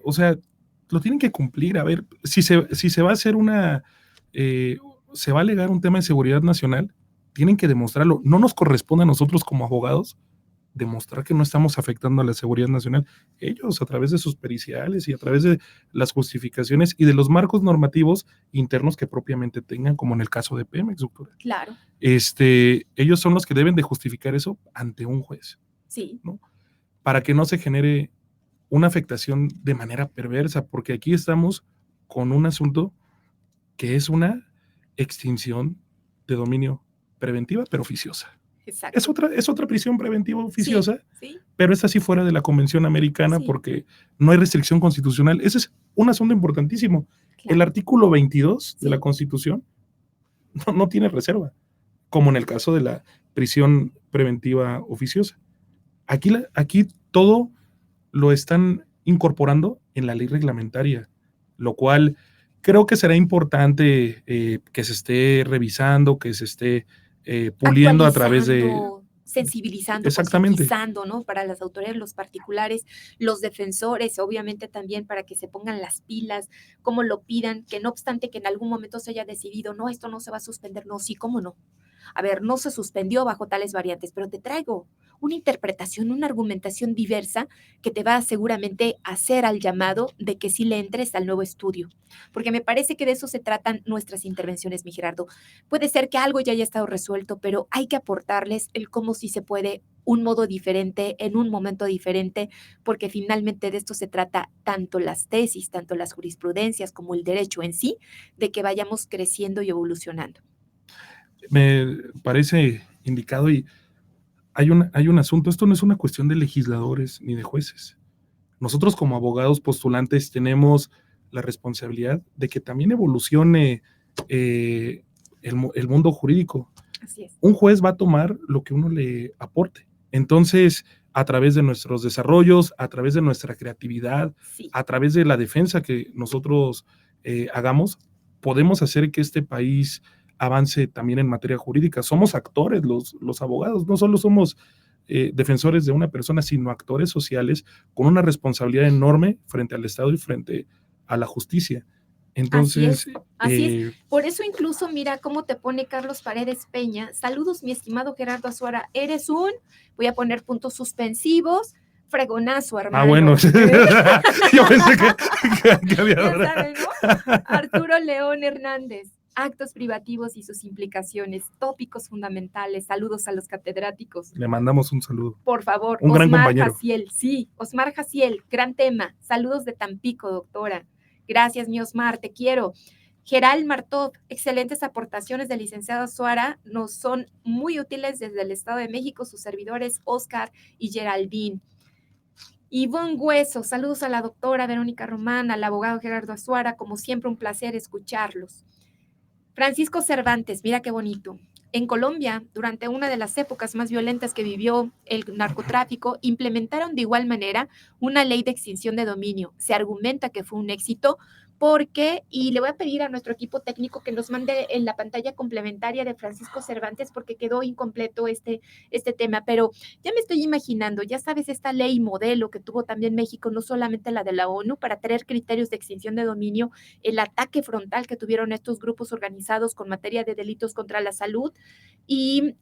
o sea, lo tienen que cumplir. A ver, si se va a hacer se va a alegar un tema de seguridad nacional, tienen que demostrarlo. No nos corresponde a nosotros como abogados demostrar que no estamos afectando a la seguridad nacional. Ellos, a través de sus periciales y a través de las justificaciones y de los marcos normativos internos que propiamente tengan, como en el caso de Pemex, doctora. Claro. Ellos son los que deben de justificar eso ante un juez. Sí. ¿No? Para que no se genere una afectación de manera perversa, porque aquí estamos con un asunto que es una extinción de dominio preventiva, pero oficiosa. Exacto. Es otra prisión preventiva oficiosa, sí. Pero es así fuera de la Convención Americana, Sí. porque no hay restricción constitucional. Ese es un asunto importantísimo. Claro. El artículo 22 de Sí. la Constitución no tiene reserva, como en el caso de la prisión preventiva oficiosa. Aquí todo lo están incorporando en la ley reglamentaria, lo cual creo que será importante que se esté revisando, que se esté puliendo a través de... Sensibilizando, Exactamente. concientizando, ¿no? Para las autoridades, los particulares, los defensores, obviamente también para que se pongan las pilas, como lo pidan, que no obstante que en algún momento se haya decidido, no, esto no se va a suspender, no, sí, cómo no. A ver, no se suspendió bajo tales variantes, pero te traigo una interpretación, una argumentación diversa que te va a seguramente hacer al llamado de que sí le entres al nuevo estudio, porque me parece que de eso se tratan nuestras intervenciones, mi Gerardo. Puede ser que algo ya haya estado resuelto, pero hay que aportarles el cómo sí se puede, un modo diferente, en un momento diferente, porque finalmente de esto se trata tanto las tesis, tanto las jurisprudencias como el derecho en sí, de que vayamos creciendo y evolucionando. Me parece indicado y hay un asunto. Esto no es una cuestión de legisladores ni de jueces. Nosotros como abogados postulantes tenemos la responsabilidad de que también evolucione el mundo jurídico. Así es. Un juez va a tomar lo que uno le aporte. Entonces, a través de nuestros desarrollos, a través de nuestra creatividad, Sí. a través de la defensa que nosotros hagamos, podemos hacer que este país avance también en materia jurídica. Somos actores los abogados, no solo somos defensores de una persona, sino actores sociales con una responsabilidad enorme frente al Estado y frente a la justicia. Entonces, así es. Por eso incluso mira cómo te pone Carlos Paredes Peña. Saludos, mi estimado Gerardo Azuara. Eres voy a poner puntos suspensivos, fregonazo, hermano. Ah, bueno. Yo pensé que había... Ya saben, ¿no? Arturo León Hernández. Actos privativos y sus implicaciones, tópicos fundamentales. Saludos a los catedráticos. Le mandamos un saludo. Por favor, un gran compañero. Jaciel, sí, Osmar Jaciel, gran tema. Saludos de Tampico, doctora. Gracias, mi Osmar, te quiero. Geral Martov, excelentes aportaciones del licenciado Azuara, nos son muy útiles desde el Estado de México, sus servidores Oscar y Geraldine. Ivonne Hueso, saludos a la doctora Verónica Román, al abogado Gerardo Azuara, como siempre un placer escucharlos. Francisco Cervantes, mira qué bonito. En Colombia, durante una de las épocas más violentas que vivió el narcotráfico, implementaron de igual manera una ley de extinción de dominio. Se argumenta que fue un éxito porque, y le voy a pedir a nuestro equipo técnico que nos mande en la pantalla complementaria de Francisco Cervantes, porque quedó incompleto este tema, pero ya me estoy imaginando, ya sabes, esta ley modelo que tuvo también México, no solamente la de la ONU, para tener criterios de extinción de dominio, el ataque frontal que tuvieron estos grupos organizados con materia de delitos contra la salud y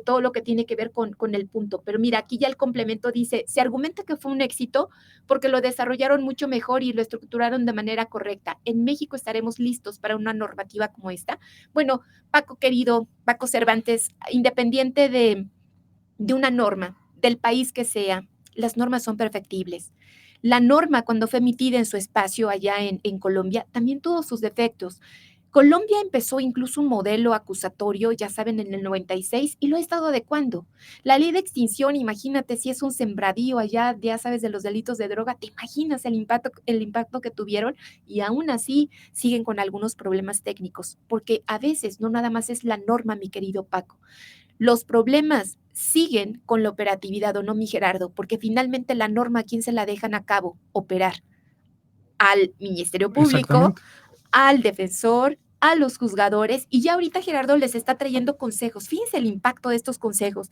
todo lo que tiene que ver con el punto. Pero mira, aquí ya el complemento dice, se argumenta que fue un éxito porque lo desarrollaron mucho mejor y lo estructuraron de manera correcta. ¿En México estaremos listos para una normativa como esta? Bueno, Paco querido, Paco Cervantes, independiente de una norma, del país que sea, las normas son perfectibles. La norma, cuando fue emitida en su espacio allá en Colombia, también tuvo sus defectos. Colombia empezó incluso un modelo acusatorio, ya saben, en el 96, y lo ha estado adecuando. La ley de extinción, imagínate si es un sembradío allá, ya sabes, de los delitos de droga, ¿te imaginas el impacto que tuvieron? Y aún así siguen con algunos problemas técnicos, porque a veces no nada más es la norma, mi querido Paco. Los problemas siguen con la operatividad, ¿o no, mi Gerardo? Porque finalmente la norma, ¿a quién se la dejan a cabo? Operar. Al Ministerio Público, al defensor, a los juzgadores, y ya ahorita Gerardo les está trayendo consejos. Fíjense el impacto de estos consejos.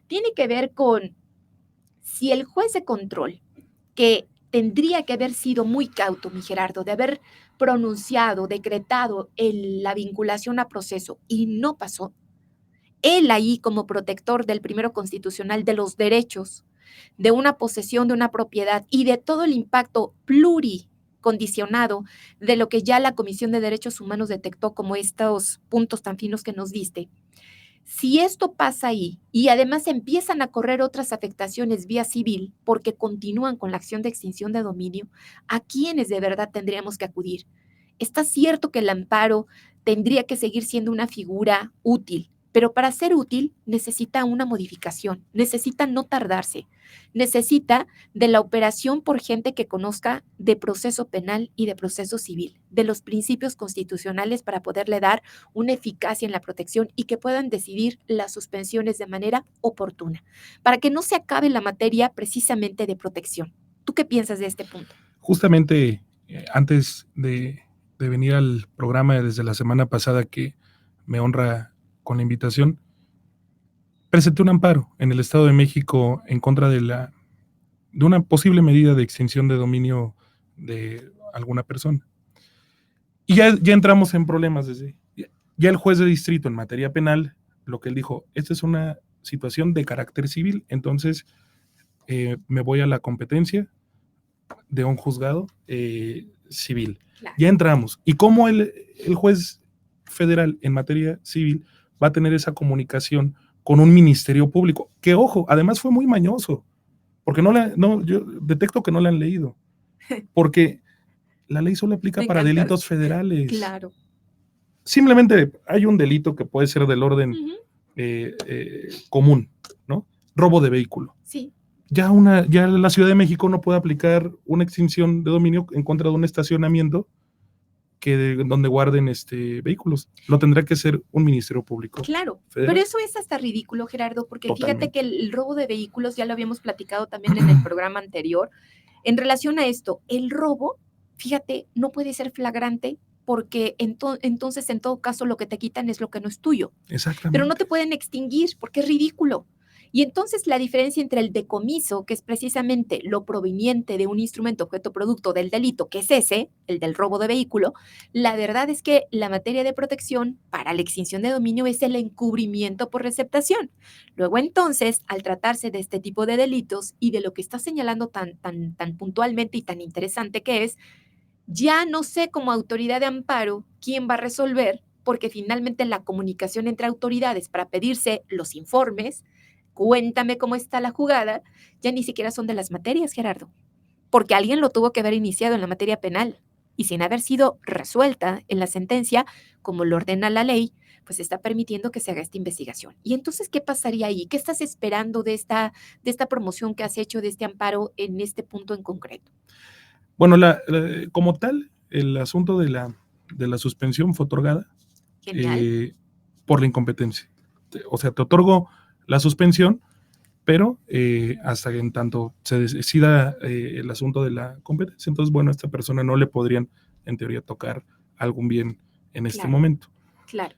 Tiene que ver con si el juez de control, que tendría que haber sido muy cauto, mi Gerardo, de haber pronunciado, decretado la vinculación a proceso, y no pasó, él ahí como protector del primero constitucional de los derechos, de una posesión, de una propiedad y de todo el impacto pluricondicionado de lo que ya la Comisión de Derechos Humanos detectó como estos puntos tan finos que nos diste. Si esto pasa ahí y además empiezan a correr otras afectaciones vía civil porque continúan con la acción de extinción de dominio, ¿a quiénes de verdad tendríamos que acudir? Está cierto que el amparo tendría que seguir siendo una figura útil, pero para ser útil necesita una modificación, necesita no tardarse, necesita de la operación por gente que conozca de proceso penal y de proceso civil, de los principios constitucionales para poderle dar una eficacia en la protección y que puedan decidir las suspensiones de manera oportuna, para que no se acabe la materia precisamente de protección. ¿Tú qué piensas de este punto? Justamente antes de venir al programa desde la semana pasada, que me honra con la invitación, presenté un amparo en el Estado de México en contra de una posible medida de extinción de dominio de alguna persona. Y ya entramos en problemas ya el juez de distrito en materia penal, lo que él dijo, esta es una situación de carácter civil, entonces me voy a la competencia de un juzgado civil. Claro. Ya entramos. ¿Y cómo el juez federal en materia civil va a tener esa comunicación con un ministerio público? Que, ojo, además fue muy mañoso, porque yo detecto que no la han leído, porque la ley solo aplica para delitos federales. Claro. Simplemente hay un delito que puede ser del orden común, ¿no? Robo de vehículo. Sí. Ya la Ciudad de México no puede aplicar una extinción de dominio en contra de un estacionamiento donde guarden vehículos. Lo tendrá que ser un ministerio público. Claro, federal. Pero eso es hasta ridículo, Gerardo, porque Totalmente. Fíjate que el robo de vehículos, ya lo habíamos platicado también en el programa anterior, en relación a esto, el robo, fíjate, no puede ser flagrante porque entonces en todo caso lo que te quitan es lo que no es tuyo. Exactamente. Pero no te pueden extinguir porque es ridículo. Y entonces la diferencia entre el decomiso, que es precisamente lo proveniente de un instrumento, objeto, producto del delito, que es ese, el del robo de vehículo, la verdad es que la materia de protección para la extinción de dominio es el encubrimiento por receptación. Luego entonces, al tratarse de este tipo de delitos y de lo que está señalando tan puntualmente y tan interesante que es, ya no sé como autoridad de amparo quién va a resolver, porque finalmente la comunicación entre autoridades para pedirse los informes, cuéntame cómo está la jugada, ya ni siquiera son de las materias, Gerardo, porque alguien lo tuvo que haber iniciado en la materia penal y sin haber sido resuelta en la sentencia, como lo ordena la ley, pues está permitiendo que se haga esta investigación. Y entonces, ¿qué pasaría ahí? ¿Qué estás esperando de esta promoción que has hecho de este amparo en este punto en concreto? Bueno, como tal, el asunto de la suspensión fue otorgada por la incompetencia. O sea, te otorgo la suspensión, pero hasta en tanto se decida el asunto de la competencia, entonces, bueno, a esta persona no le podrían en teoría, tocar algún bien en este Claro. momento. Claro.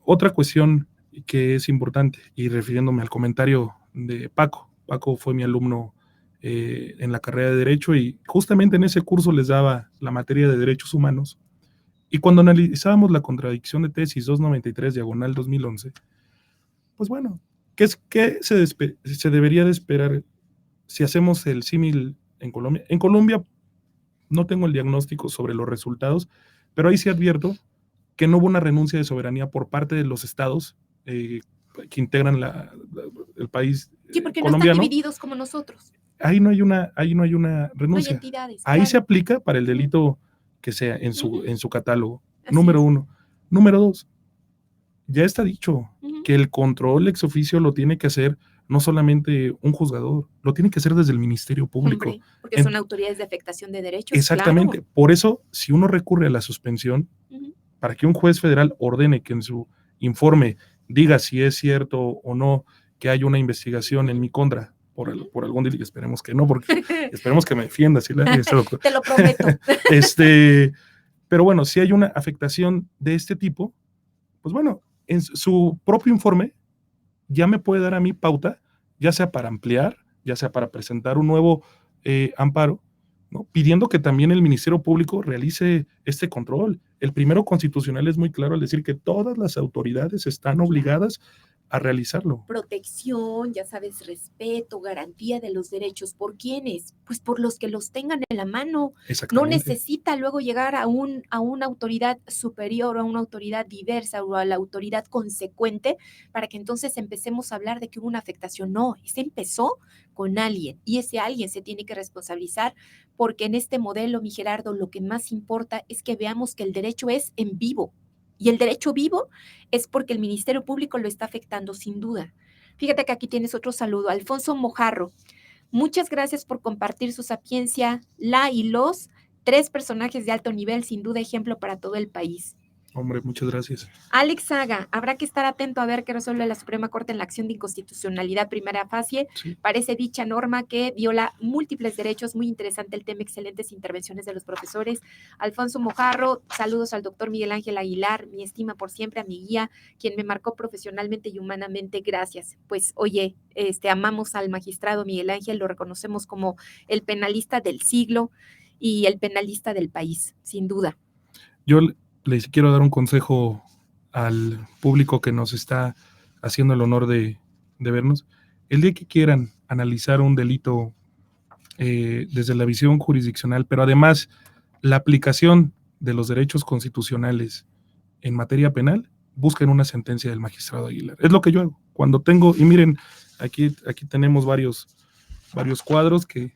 Otra cuestión que es importante, y refiriéndome al comentario de Paco fue mi alumno en la carrera de Derecho, y justamente en ese curso les daba la materia de Derechos Humanos, y cuando analizábamos la contradicción de tesis 293/2011, pues bueno, ¿qué se debería de esperar si hacemos el símil en Colombia? En Colombia no tengo el diagnóstico sobre los resultados, pero ahí sí advierto que no hubo una renuncia de soberanía por parte de los estados que integran el país Sí, porque no están colombiano. divididos como nosotros. Ahí no hay una No hay renuncia. entidades. Ahí Claro. se aplica para el Ujú. delito que sea en Ujú. su catálogo. Así Número es. 1. Número 2. Ya está dicho Ujú. que el control ex oficio lo tiene que hacer no solamente un juzgador, lo tiene que hacer desde el Ministerio Público. Hombre, porque son autoridades de afectación de derechos. Exactamente. Claro. Por eso, si uno recurre a la suspensión, Ujú. para que un juez federal ordene que en su informe diga si es cierto o no que hay una investigación en mi contra por algún delito, esperemos que no, porque esperemos que me defienda. ¿Sí? Te lo prometo. Pero bueno, si hay una afectación de este tipo, pues bueno, en su propio informe ya me puede dar a mí pauta, ya sea para ampliar, ya sea para presentar un nuevo amparo, ¿no? Pidiendo que también el Ministerio Público realice este control. El primero constitucional es muy claro al decir que todas las autoridades están obligadas a realizarlo. Protección, ya sabes, respeto, garantía de los derechos. ¿Por quiénes? Pues por los que los tengan en la mano. No necesita luego llegar a una autoridad superior o a una autoridad diversa o a la autoridad consecuente para que entonces empecemos a hablar de que hubo una afectación. No, se empezó con alguien y ese alguien se tiene que responsabilizar porque en este modelo, mi Gerardo, lo que más importa es que veamos que el derecho es en vivo. Y el derecho vivo es porque el Ministerio Público lo está afectando sin duda. Fíjate que aquí tienes otro saludo. Alfonso Mojarro, muchas gracias por compartir su sapiencia, la y los 3 personajes de alto nivel, sin duda ejemplo para todo el país. Hombre, muchas gracias. Alex Saga, habrá que estar atento a ver qué resuelve la Suprema Corte en la acción de inconstitucionalidad primera fase. Sí. Parece dicha norma que viola múltiples derechos. Muy interesante el tema, excelentes intervenciones de los profesores. Alfonso Mojarro, saludos al doctor Miguel Ángel Aguilar, mi estima por siempre, a mi guía, quien me marcó profesionalmente y humanamente. Gracias. Pues, oye, amamos al magistrado Miguel Ángel, lo reconocemos como el penalista del siglo y el penalista del país, sin duda. Yo les quiero dar un consejo al público que nos está haciendo el honor de vernos. El día que quieran analizar un delito desde la visión jurisdiccional, pero además la aplicación de los derechos constitucionales en materia penal, busquen una sentencia del magistrado Aguilar. Es lo que yo hago. Cuando tengo, y miren, aquí tenemos varios cuadros que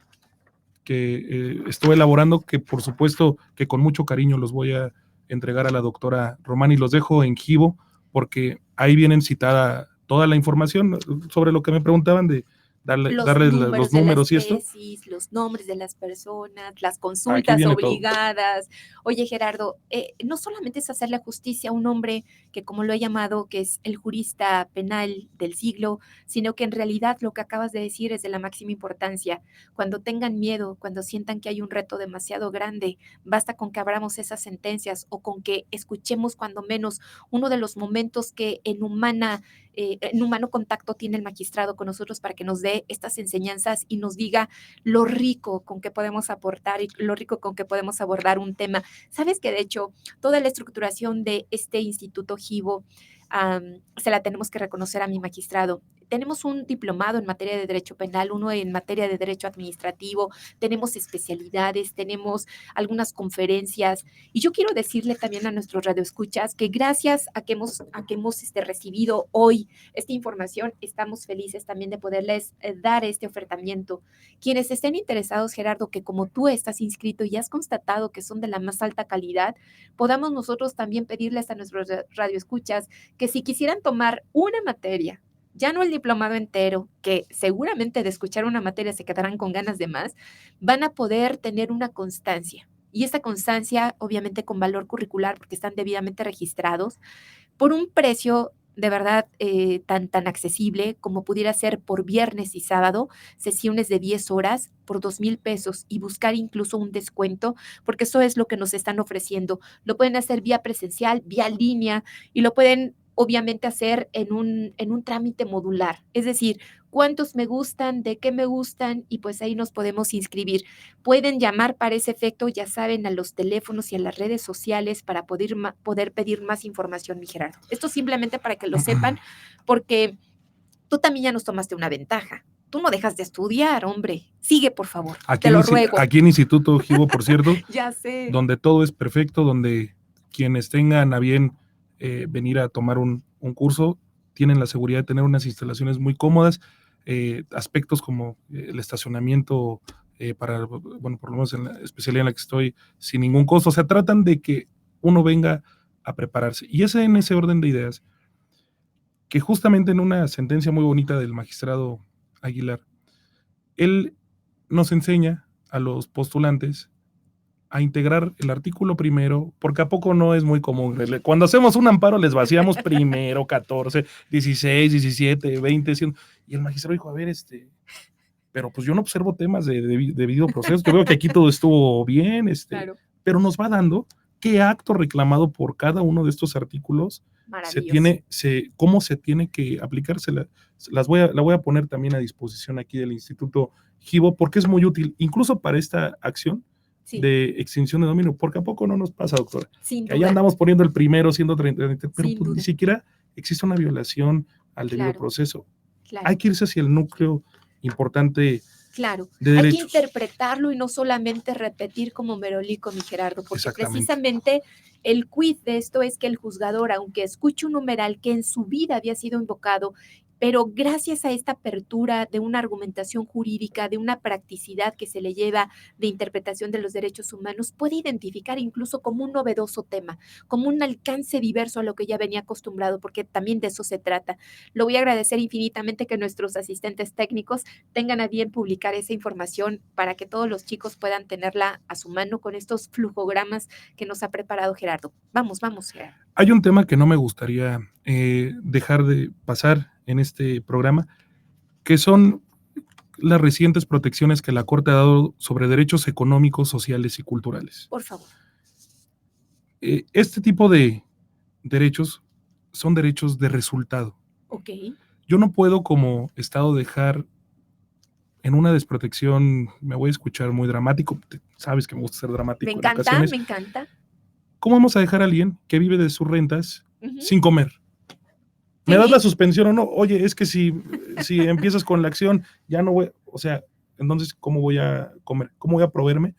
estoy elaborando, que por supuesto que con mucho cariño los voy a entregar a la doctora Román, y los dejo en Jibo, porque ahí vienen citada toda la información sobre lo que me preguntaban de darles los números y esto. Los nombres de las personas, las consultas obligadas. Todo. Oye, Gerardo, no solamente es hacerle justicia a un hombre que, como lo he llamado, que es el jurista penal del siglo, sino que en realidad lo que acabas de decir es de la máxima importancia. Cuando tengan miedo, cuando sientan que hay un reto demasiado grande, basta con que abramos esas sentencias o con que escuchemos cuando menos uno de los momentos que en humano contacto tiene el magistrado con nosotros para que nos dé estas enseñanzas y nos diga lo rico con que podemos aportar y lo rico con que podemos abordar un tema. Sabes que de hecho toda la estructuración de este Instituto Jibo se la tenemos que reconocer a mi magistrado. Tenemos un diplomado en materia de derecho penal, uno en materia de derecho administrativo, tenemos especialidades, tenemos algunas conferencias, y yo quiero decirle también a nuestros radioescuchas que gracias a que hemos recibido hoy esta información, estamos felices también de poderles dar este ofertamiento. Quienes estén interesados, Gerardo, que como tú estás inscrito y has constatado que son de la más alta calidad, podamos nosotros también pedirles a nuestros radioescuchas que si quisieran tomar una materia, ya no el diplomado entero, que seguramente de escuchar una materia se quedarán con ganas de más, van a poder tener una constancia. Y esta constancia, obviamente con valor curricular, porque están debidamente registrados, por un precio de verdad tan accesible como pudiera ser por viernes y sábado, sesiones de 10 horas por 2,000 pesos y buscar incluso un descuento, porque eso es lo que nos están ofreciendo. Lo pueden hacer vía presencial, vía línea y lo pueden obviamente hacer en un trámite modular. Es decir, cuántos me gustan, de qué me gustan y pues ahí nos podemos inscribir. Pueden llamar para ese efecto, ya saben, a los teléfonos y a las redes sociales para poder pedir más información, mi Gerardo. Esto simplemente para que lo sepan, porque tú también ya nos tomaste una ventaja. Tú no dejas de estudiar, hombre. Sigue, por favor. Te lo ruego. Aquí en Instituto Givo, por cierto, Ya sé. donde todo es perfecto, donde quienes tengan a bien venir a tomar un curso tienen la seguridad de tener unas instalaciones muy cómodas, aspectos como el estacionamiento para, bueno, por lo menos en la especialidad en la que estoy, sin ningún costo. O sea, tratan de que uno venga a prepararse. Y es en ese orden de ideas que justamente en una sentencia muy bonita del magistrado Aguilar, él nos enseña a los postulantes a integrar el artículo primero, porque a poco no es muy común. Cuando hacemos un amparo les vaciamos primero, 14, 16, 17, 20, 100, y el magistrado dijo, a ver, pero pues yo no observo temas de debido proceso, yo veo que aquí todo estuvo bien, Claro. pero nos va dando qué acto reclamado por cada uno de estos artículos cómo se tiene que aplicarse. La voy a poner también a disposición aquí del Instituto Givo, porque es muy útil, incluso para esta acción de extinción de dominio, porque a poco no nos pasa, doctora. Sin que allá andamos poniendo el primero, siendo 30, pero pues ni siquiera existe una violación al debido proceso. Hay que irse hacia el núcleo importante. Claro, hay que interpretarlo y no solamente repetir como merolico, mi Gerardo, porque precisamente el quid de esto es que el juzgador, aunque escuche un numeral que en su vida había sido invocado, pero gracias a esta apertura de una argumentación jurídica, de una practicidad que se le lleva de interpretación de los derechos humanos, puede identificar incluso como un novedoso tema, como un alcance diverso a lo que ya venía acostumbrado, porque también de eso se trata. Lo voy a agradecer infinitamente que nuestros asistentes técnicos tengan a bien publicar esa información para que todos los chicos puedan tenerla a su mano con estos flujogramas que nos ha preparado Gerardo. Vamos, Gerardo. Hay un tema que no me gustaría dejar de pasar en este programa, que son las recientes protecciones que la Corte ha dado sobre derechos económicos, sociales y culturales. Por favor. Este tipo de derechos son derechos de resultado. Ok. Yo no puedo como Estado dejar en una desprotección, me voy a escuchar muy dramático, sabes que me gusta ser dramático. Me encanta, me encanta. ¿Cómo vamos a dejar a alguien que vive de sus rentas sin comer? ¿Me das la suspensión o no? Oye, es que si empiezas con la acción, ya no voy, o sea, entonces, ¿cómo voy a comer? ¿Cómo voy a proveerme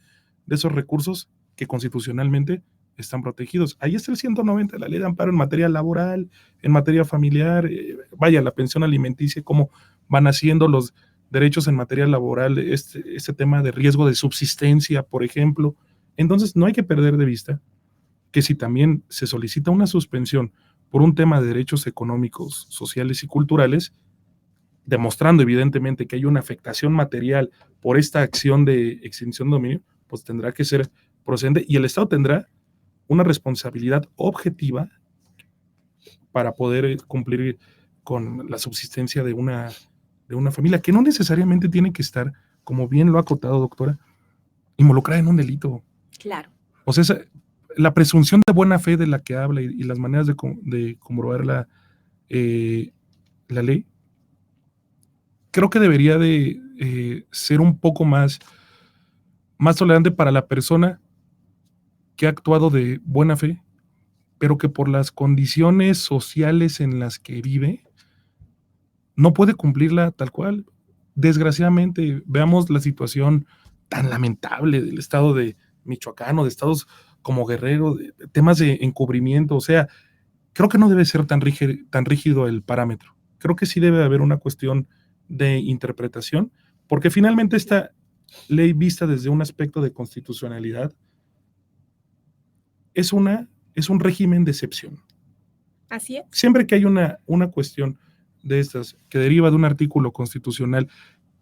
de esos recursos que constitucionalmente están protegidos? Ahí está el 190 de la Ley de Amparo en materia laboral, en materia familiar, vaya, la pensión alimenticia, cómo van haciendo los derechos en materia laboral, este tema de riesgo de subsistencia, por ejemplo. Entonces, no hay que perder de vista que si también se solicita una suspensión por un tema de derechos económicos, sociales y culturales, demostrando evidentemente que hay una afectación material por esta acción de extinción de dominio, pues tendrá que ser procedente y el Estado tendrá una responsabilidad objetiva para poder cumplir con la subsistencia de una familia, que no necesariamente tiene que estar, como bien lo ha acotado, doctora, involucrada en un delito. Claro. O sea, la presunción de buena fe de la que habla y las maneras de comprobar la ley, creo que debería de ser un poco más tolerante para la persona que ha actuado de buena fe, pero que por las condiciones sociales en las que vive, no puede cumplirla tal cual. Desgraciadamente, veamos la situación tan lamentable del estado de Michoacán o de estados como Guerrero, de temas de encubrimiento. O sea, creo que no debe ser tan rígido el parámetro. Creo que sí debe haber una cuestión de interpretación, porque finalmente esta ley vista desde un aspecto de constitucionalidad es un régimen de excepción. Así es. Siempre que hay una cuestión de estas que deriva de un artículo constitucional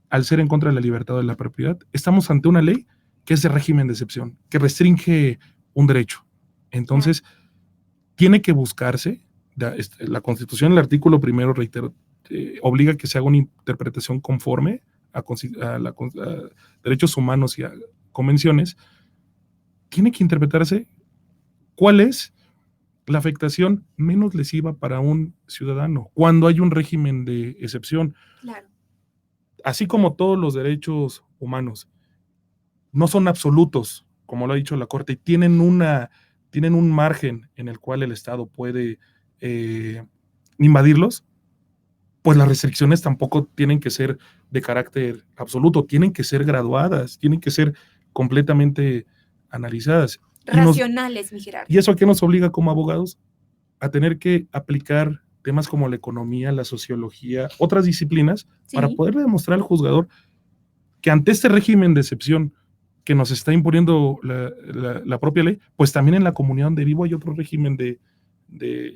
al ser en contra de la libertad de la propiedad, estamos ante una ley que es de régimen de excepción, que restringe un derecho. Entonces, tiene que buscarse La Constitución, el artículo primero, reitero, obliga que se haga una interpretación conforme a derechos humanos y a convenciones. Tiene que interpretarse cuál es la afectación menos lesiva para un ciudadano cuando hay un régimen de excepción. Claro. Así como todos los derechos humanos no son absolutos, como lo ha dicho la Corte, y tienen un margen en el cual el Estado puede invadirlos, pues las restricciones tampoco tienen que ser de carácter absoluto, tienen que ser graduadas, tienen que ser completamente analizadas. Racionales, mi Gerardo. ¿Y eso a qué nos obliga como abogados? A tener que aplicar temas como la economía, la sociología, otras disciplinas, Sí, para poder demostrar al juzgador que ante este régimen de excepción que nos está imponiendo la propia ley, pues también en la comunidad donde vivo hay otro régimen de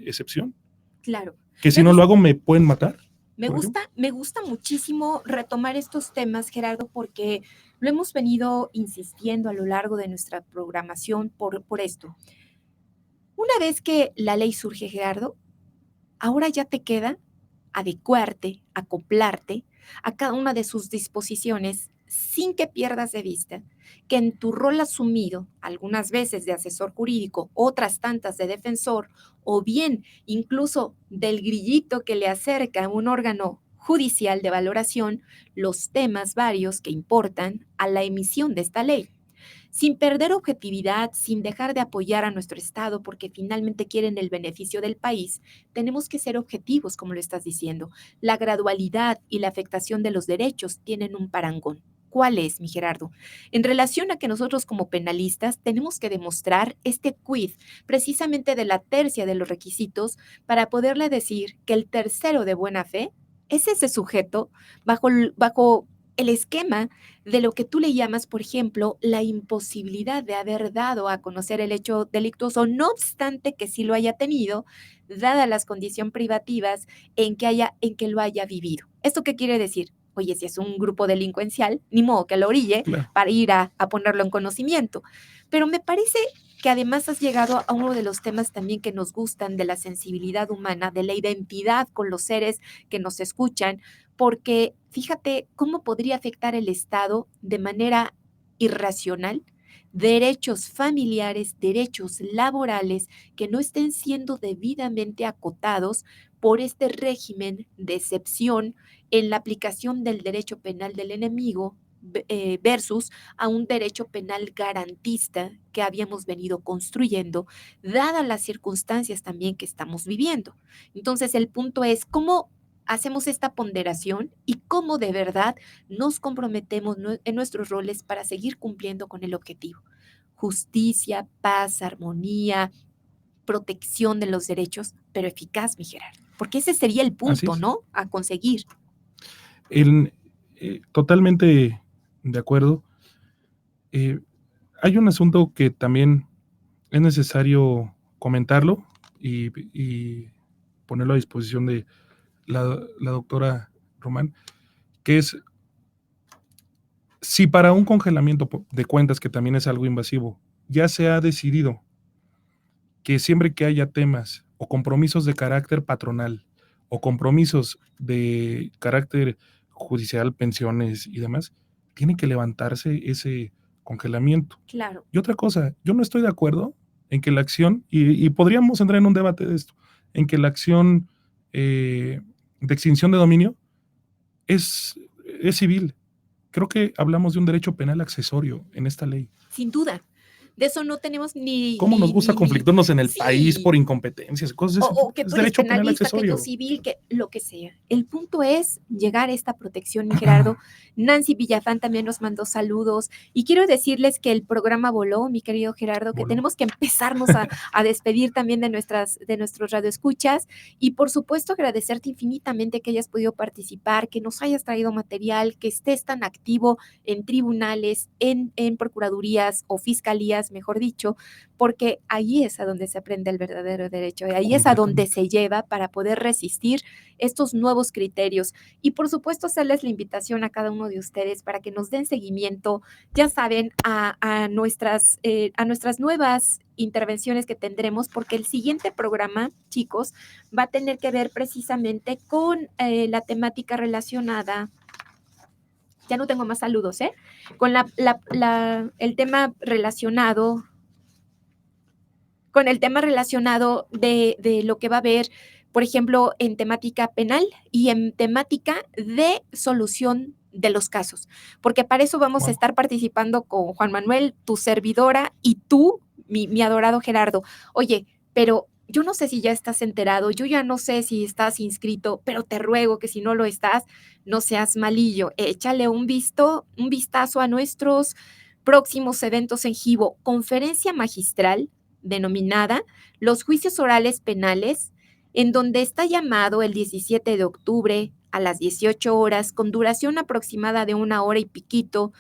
excepción. claro. Que si no lo hago me pueden matar. Me gusta muchísimo retomar estos temas, Gerardo, porque lo hemos venido insistiendo a lo largo de nuestra programación por esto. Una vez que la ley surge, Gerardo, ahora ya te queda adecuarte, acoplarte a cada una de sus disposiciones sin que pierdas de vista que en tu rol asumido, algunas veces de asesor jurídico, otras tantas de defensor, o bien incluso del grillito que le acerca a un órgano judicial de valoración, los temas varios que importan a la emisión de esta ley. Sin perder objetividad, sin dejar de apoyar a nuestro Estado porque finalmente quieren el beneficio del país, tenemos que ser objetivos, como lo estás diciendo. La gradualidad y la afectación de los derechos tienen un parangón. ¿Cuál es, mi Gerardo? En relación a que nosotros como penalistas tenemos que demostrar este quid, precisamente de la tercia de los requisitos, para poderle decir que el tercero de buena fe es ese sujeto bajo el esquema de lo que tú le llamas, por ejemplo, la imposibilidad de haber dado a conocer el hecho delictuoso, no obstante que sí lo haya tenido, dadas las condiciones privativas en que lo haya vivido. ¿Esto qué quiere decir? Oye, si es un grupo delincuencial, ni modo que lo orille para ir a ponerlo en conocimiento. Pero me parece que además has llegado a uno de los temas también que nos gustan de la sensibilidad humana, de la identidad con los seres que nos escuchan, porque fíjate cómo podría afectar el Estado de manera irracional derechos familiares, derechos laborales que no estén siendo debidamente acotados por este régimen de excepción en la aplicación del derecho penal del enemigo versus a un derecho penal garantista que habíamos venido construyendo, dadas las circunstancias también que estamos viviendo. Entonces, el punto es cómo hacemos esta ponderación y cómo de verdad nos comprometemos en nuestros roles para seguir cumpliendo con el objetivo. Justicia, paz, armonía, protección de los derechos, pero eficaz, mi Gerardo. Porque ese sería el punto, ¿no? A conseguir. Totalmente de acuerdo. Hay un asunto que también es necesario comentarlo y ponerlo a disposición de la doctora Román, que es, si para un congelamiento de cuentas, que también es algo invasivo, ya se ha decidido que siempre que haya temas o compromisos de carácter patronal o compromisos de carácter judicial, pensiones y demás, tiene que levantarse ese congelamiento. Claro. Y otra cosa, yo no estoy de acuerdo en que la acción, y podríamos entrar en un debate de esto, en que la acción de extinción de dominio es civil. Creo que hablamos de un derecho penal accesorio en esta ley. Sin duda. De eso no tenemos ni... ¿Cómo nos gusta conflictarnos en el sí. país por incompetencias? Cosas o que tú eres derecho penalista, penal que tú civil, que lo que sea. El punto es llegar a esta protección, mi Gerardo. Nancy Villafán también nos mandó saludos. Y quiero decirles que el programa voló, mi querido Gerardo, que tenemos que empezarnos a despedir también de nuestros radioescuchas. Y por supuesto agradecerte infinitamente que hayas podido participar, que nos hayas traído material, que estés tan activo en tribunales, en procuradurías o fiscalías, ideas, mejor dicho, porque ahí es a donde se aprende el verdadero derecho, y ahí es a donde se lleva para poder resistir estos nuevos criterios. Y por supuesto, hacerles la invitación a cada uno de ustedes para que nos den seguimiento, ya saben, a nuestras nuevas intervenciones que tendremos, porque el siguiente programa, chicos, va a tener que ver precisamente con la temática relacionada. Ya no tengo más saludos, con el tema relacionado, de lo que va a haber, por ejemplo, en temática penal y en temática de solución de los casos, porque para eso vamos a estar participando con Juan Manuel, tu servidora, y tú, mi adorado Gerardo. Oye, pero yo no sé si ya estás enterado, yo ya no sé si estás inscrito, pero te ruego que si no lo estás, no seas malillo, échale un vistazo a nuestros próximos eventos en Jibo, conferencia magistral denominada Los Juicios Orales Penales, en donde está llamado el 17 de octubre a las 18 horas, con duración aproximada de 1 hora y piquito,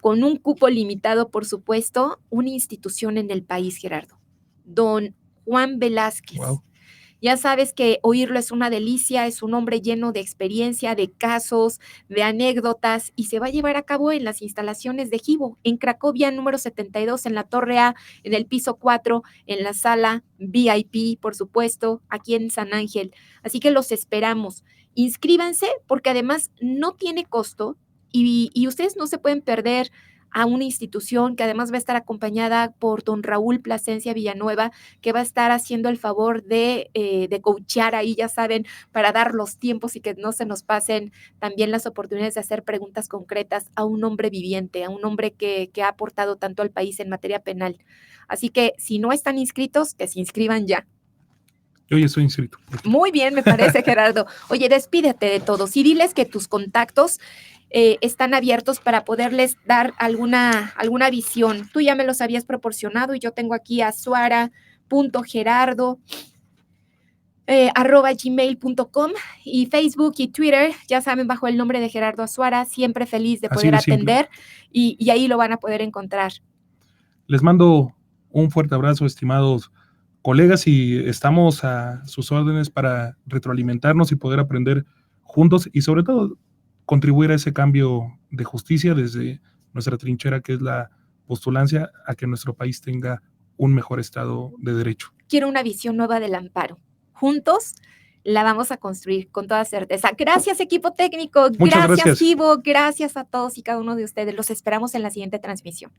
con un cupo limitado, por supuesto, una institución en el país, Gerardo, don Juan Velázquez. Wow. Ya sabes que oírlo es una delicia, es un hombre lleno de experiencia, de casos, de anécdotas, y se va a llevar a cabo en las instalaciones de Jibo, en Cracovia número 72, en la Torre A, en el piso 4, en la sala VIP, por supuesto, aquí en San Ángel. Así que los esperamos. Inscríbanse porque además no tiene costo y ustedes no se pueden perder a una institución que además va a estar acompañada por don Raúl Plasencia Villanueva, que va a estar haciendo el favor de coachear ahí, ya saben, para dar los tiempos y que no se nos pasen también las oportunidades de hacer preguntas concretas a un hombre viviente, a un hombre que ha aportado tanto al país en materia penal. Así que si no están inscritos, que se inscriban ya. Yo ya estoy inscrito. Muy bien, me parece, Gerardo. Oye, despídete de todos y diles que tus contactos están abiertos para poderles dar alguna visión. Tú ya me los habías proporcionado y yo tengo aquí a suara.gerardo @gmail.com y Facebook y Twitter, ya saben, bajo el nombre de Gerardo Azuara, siempre feliz de poder atender y ahí lo van a poder encontrar. Les mando un fuerte abrazo, estimados colegas, y estamos a sus órdenes para retroalimentarnos y poder aprender juntos y sobre todo contribuir a ese cambio de justicia desde nuestra trinchera, que es la postulancia a que nuestro país tenga un mejor estado de derecho. Quiero una visión nueva del amparo. Juntos la vamos a construir con toda certeza. Gracias, equipo técnico. Muchas gracias, Ivo. Gracias a todos y cada uno de ustedes. Los esperamos en la siguiente transmisión.